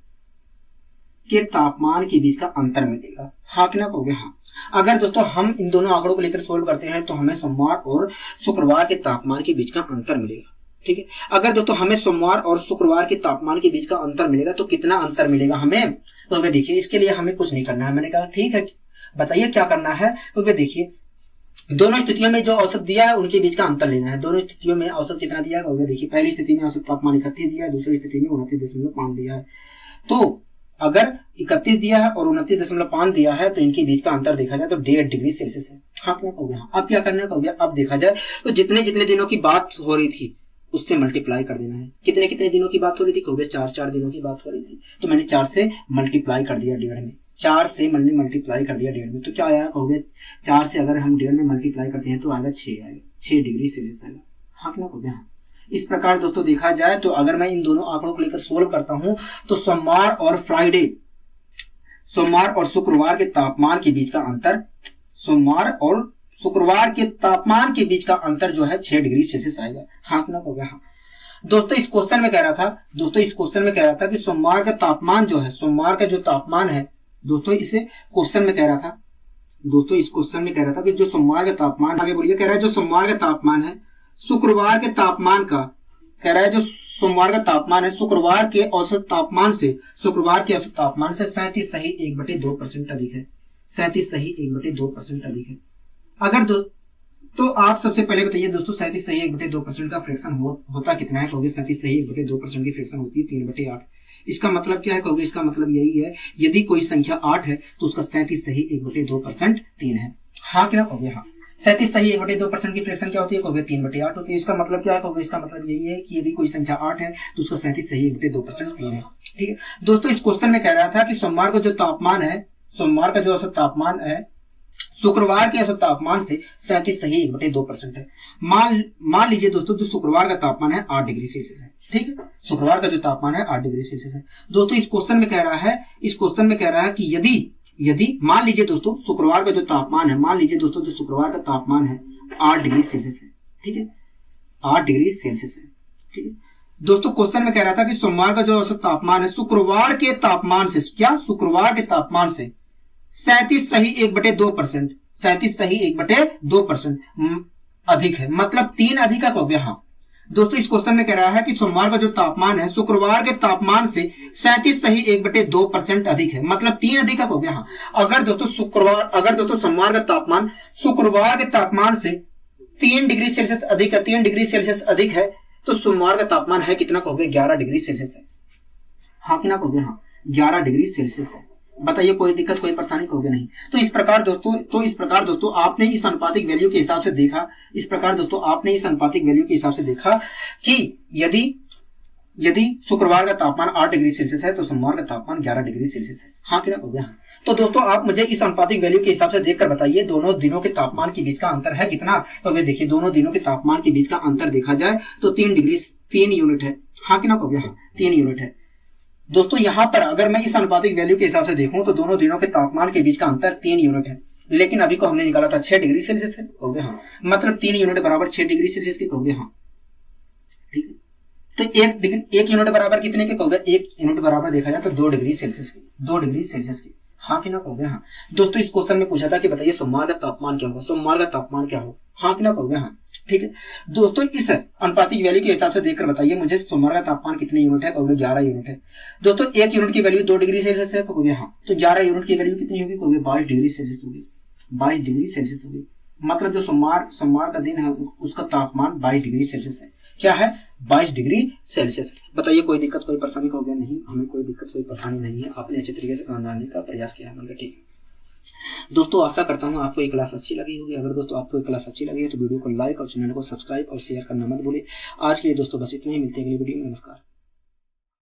के तापमान के बीच का अंतर मिलेगा, हाँ कि ना, कहोगे हाँ। अगर दोस्तों हम इन दोनों आंकड़ों को लेकर सोल्व करते हैं तो हमें सोमवार और शुक्रवार के तापमान के बीच का अंतर मिलेगा, ठीक है। अगर दोस्तों हमें सोमवार और शुक्रवार के तापमान के बीच का अंतर मिलेगा तो कितना अंतर मिलेगा हमें, तो देखिए इसके लिए हमें कुछ नहीं करना है। मैंने कहा ठीक है, बताइए क्या करना है। तो देखिए दोनों स्थितियों में जो औसत दिया है उनके बीच का अंतर लेना है। दोनों स्थितियों में औसत कितना दिया है, देखिए पहली स्थिति में औसत तापमान 31 दिया है, दूसरी स्थिति में 29.5 दिया है। तो अगर 31 दिया है और 29.5 दिया है तो इनके बीच का अंतर देखा जाए तो 1.5 डिग्री सेल्सियस है, हाँ क्या कहोगे हाँ। अब क्या करना है, कहोगे अब देखा जाए तो जितने जितने दिनों की बात हो रही थी उससे मल्टीप्लाई कर देना है। कितने कितने दिनों की बात हो रही थी, कहोगे 4 दिनों की बात हो रही थी, तो मैंने 4 से मल्टीप्लाई कर दिया 1.5 में, 4 से मैंने मल्टीप्लाई कर दिया 1.5 में, तो क्या आया, कहोगे 4 से अगर हम 1.5 में मल्टीप्लाई करते हैं तो आएगा 6 आएगा, 6 डिग्री सेल्सियस आएगा, हाँ क्या कहोगे हाँ। इस प्रकार दोस्तों देखा जाए तो अगर मैं इन दोनों आंकड़ों को लेकर सोल्व करता हूं तो सोमवार और शुक्रवार के तापमान के बीच का अंतर, सोमवार और शुक्रवार के तापमान के बीच का अंतर जो है 6 डिग्री सेल्सियस आएगा, हाँ ना हो गया हाँ। दोस्तों इस क्वेश्चन में कह रहा था कि सोमवार का तापमान जो है, सोमवार का जो तापमान है दोस्तों, इस क्वेश्चन में कह रहा था कि जो सोमवार का तापमान, आगे बोलिए, कह रहा है जो सोमवार का तापमान है शुक्रवार के तापमान का, कह रहा है जो सोमवार का तापमान है शुक्रवार के औसत तापमान से 37.1/2% अधिक है, 37.1/2% अधिक है। अगर तो आप सबसे पहले बताइए दोस्तों 37.1/2% का फ्रैक्शन होता कितना है, कहोगे 37.1/2% की फ्रैक्शन होती है 3/8। इसका मतलब क्या है, कहोगे इसका मतलब यही है यदि कोई संख्या 8 है तो उसका 37.1/2% 3 है, हाँ क्या कहोगे हाँ। 37.1/2% की फ्रैक्शन क्या होती है, कहोगे 3/8 होती है। इसका मतलब क्या है, कहोगे इसका मतलब यही है कि यदि कोई संख्या 8 है तो उसका 37.1/2% 3 है, ठीक है। दोस्तों इस क्वेश्चन में कह रहा था कि सोमवार का जो तापमान है, सोमवार का जो औसत तापमान है शुक्रवार के औसत तापमान से 37.1/2% है। मान लीजिए दोस्तों जो शुक्रवार का तापमान है 8 डिग्री सेल्सियस है, ठीक है, शुक्रवार का जो तापमान है 8 डिग्री सेल्सियस है। दोस्तों इस क्वेश्चन में कह रहा है कि यदि मान लीजिए दोस्तों शुक्रवार का जो तापमान है, मान लीजिए दोस्तों जो शुक्रवार का तापमान है 8 डिग्री सेल्सियस है, ठीक है, 8 डिग्री सेल्सियस है, ठीक है। दोस्तों क्वेश्चन में कह रहा था कि सोमवार का जो औसत तापमान है शुक्रवार के तापमान से 37.1/2%, 37.1/2% अधिक है, मतलब 3 अधिक है, कहोगे हाँ। दोस्तों इस क्वेश्चन में कह रहा है कि सोमवार का जो तापमान है शुक्रवार के तापमान से 37.1/2% अधिक है, मतलब 3 अधिक है, कहोगे हाँ। अगर दोस्तों सोमवार का तापमान शुक्रवार के तापमान से 3 डिग्री सेल्सियस अधिक है, 3 डिग्री सेल्सियस अधिक है, तो सोमवार का तापमान है कितना, कहोगे 11 डिग्री सेल्सियस है, हाँ कि ना कहोगे हाँ, 11 डिग्री सेल्सियस है। बताइए कोई दिक्कत, कोई परेशानी, कहोगे नहीं। तो इस प्रकार दोस्तों आपने इस अनुपातिक वैल्यू के हिसाब से देखा कि यदि शुक्रवार का तापमान 8 डिग्री सेल्सियस है तो सोमवार का तापमान 11 डिग्री सेल्सियस है, हाँ कि ना कहोगे हाँ। तो दोस्तों आप मुझे इस अनुपातिक वैल्यू के हिसाब से देखकर बताइए दोनों दिनों के तापमान के बीच का अंतर है कितना। तो देखिए दोनों दिनों के तापमान के बीच का अंतर देखा जाए तो 3 यूनिट है, हाँ कि ना कहोगे हाँ, 3 यूनिट है। दोस्तों यहाँ पर अगर मैं इस अनुपातिक वैल्यू के हिसाब से देखूं तो दोनों दिनों के तापमान के बीच का अंतर 3 यूनिट है, लेकिन अभी को हमने निकाला था 6 डिग्री सेल्सियस है, कहोगे हाँ, मतलब 3 यूनिट बराबर 6 डिग्री सेल्सियस के, कहोगे हाँ, ठीक है। तो 1 यूनिट बराबर कितने के, कहोगे 1 यूनिट बराबर देखा जाए तो 2 डिग्री सेल्सियस के, 2 डिग्री सेल्सियस के, हाँ कि ना कहोगे हाँ। दोस्तों इस क्वेश्चन में पूछा था कि बताइए सोमवार का तापमान क्या होगा, हाँ कि ना कहोगे हाँ, ठीक है। दोस्तों इस अनुपातिक वैल्यू के हिसाब से देखकर बताइए मुझे सोमवार का तापमान कितने यूनिट है, कहोगे 11 यूनिट है। दोस्तों 1 यूनिट की वैल्यू 2 डिग्री सेल्सियस है, कहोगे हाँ, तो 11 यूनिट की वैल्यू कितनी होगी, कहोगे 22 डिग्री सेल्सियस होगी, 22 डिग्री सेल्सियस होगी। मतलब जो सोमवार का दिन है उसका तापमान 22 डिग्री सेल्सियस है, क्या है 22 डिग्री सेल्सियस। बताइए कोई दिक्कत, कोई परेशानी, कहोगे नहीं, हमें कोई दिक्कत, कोई परेशानी नहीं है, आपने अच्छे तरीके से समझाने का प्रयास किया है, ठीक है। दोस्तों आशा करता हूँ आपको ये क्लास अच्छी लगी होगी। अगर दोस्तों आपको ये क्लास अच्छी लगी है तो वीडियो को लाइक और चैनल को सब्सक्राइब और शेयर करना मत भूलिए। आज के लिए दोस्तों बस इतना ही, मिलते हैं अगली वीडियो में, नमस्कार।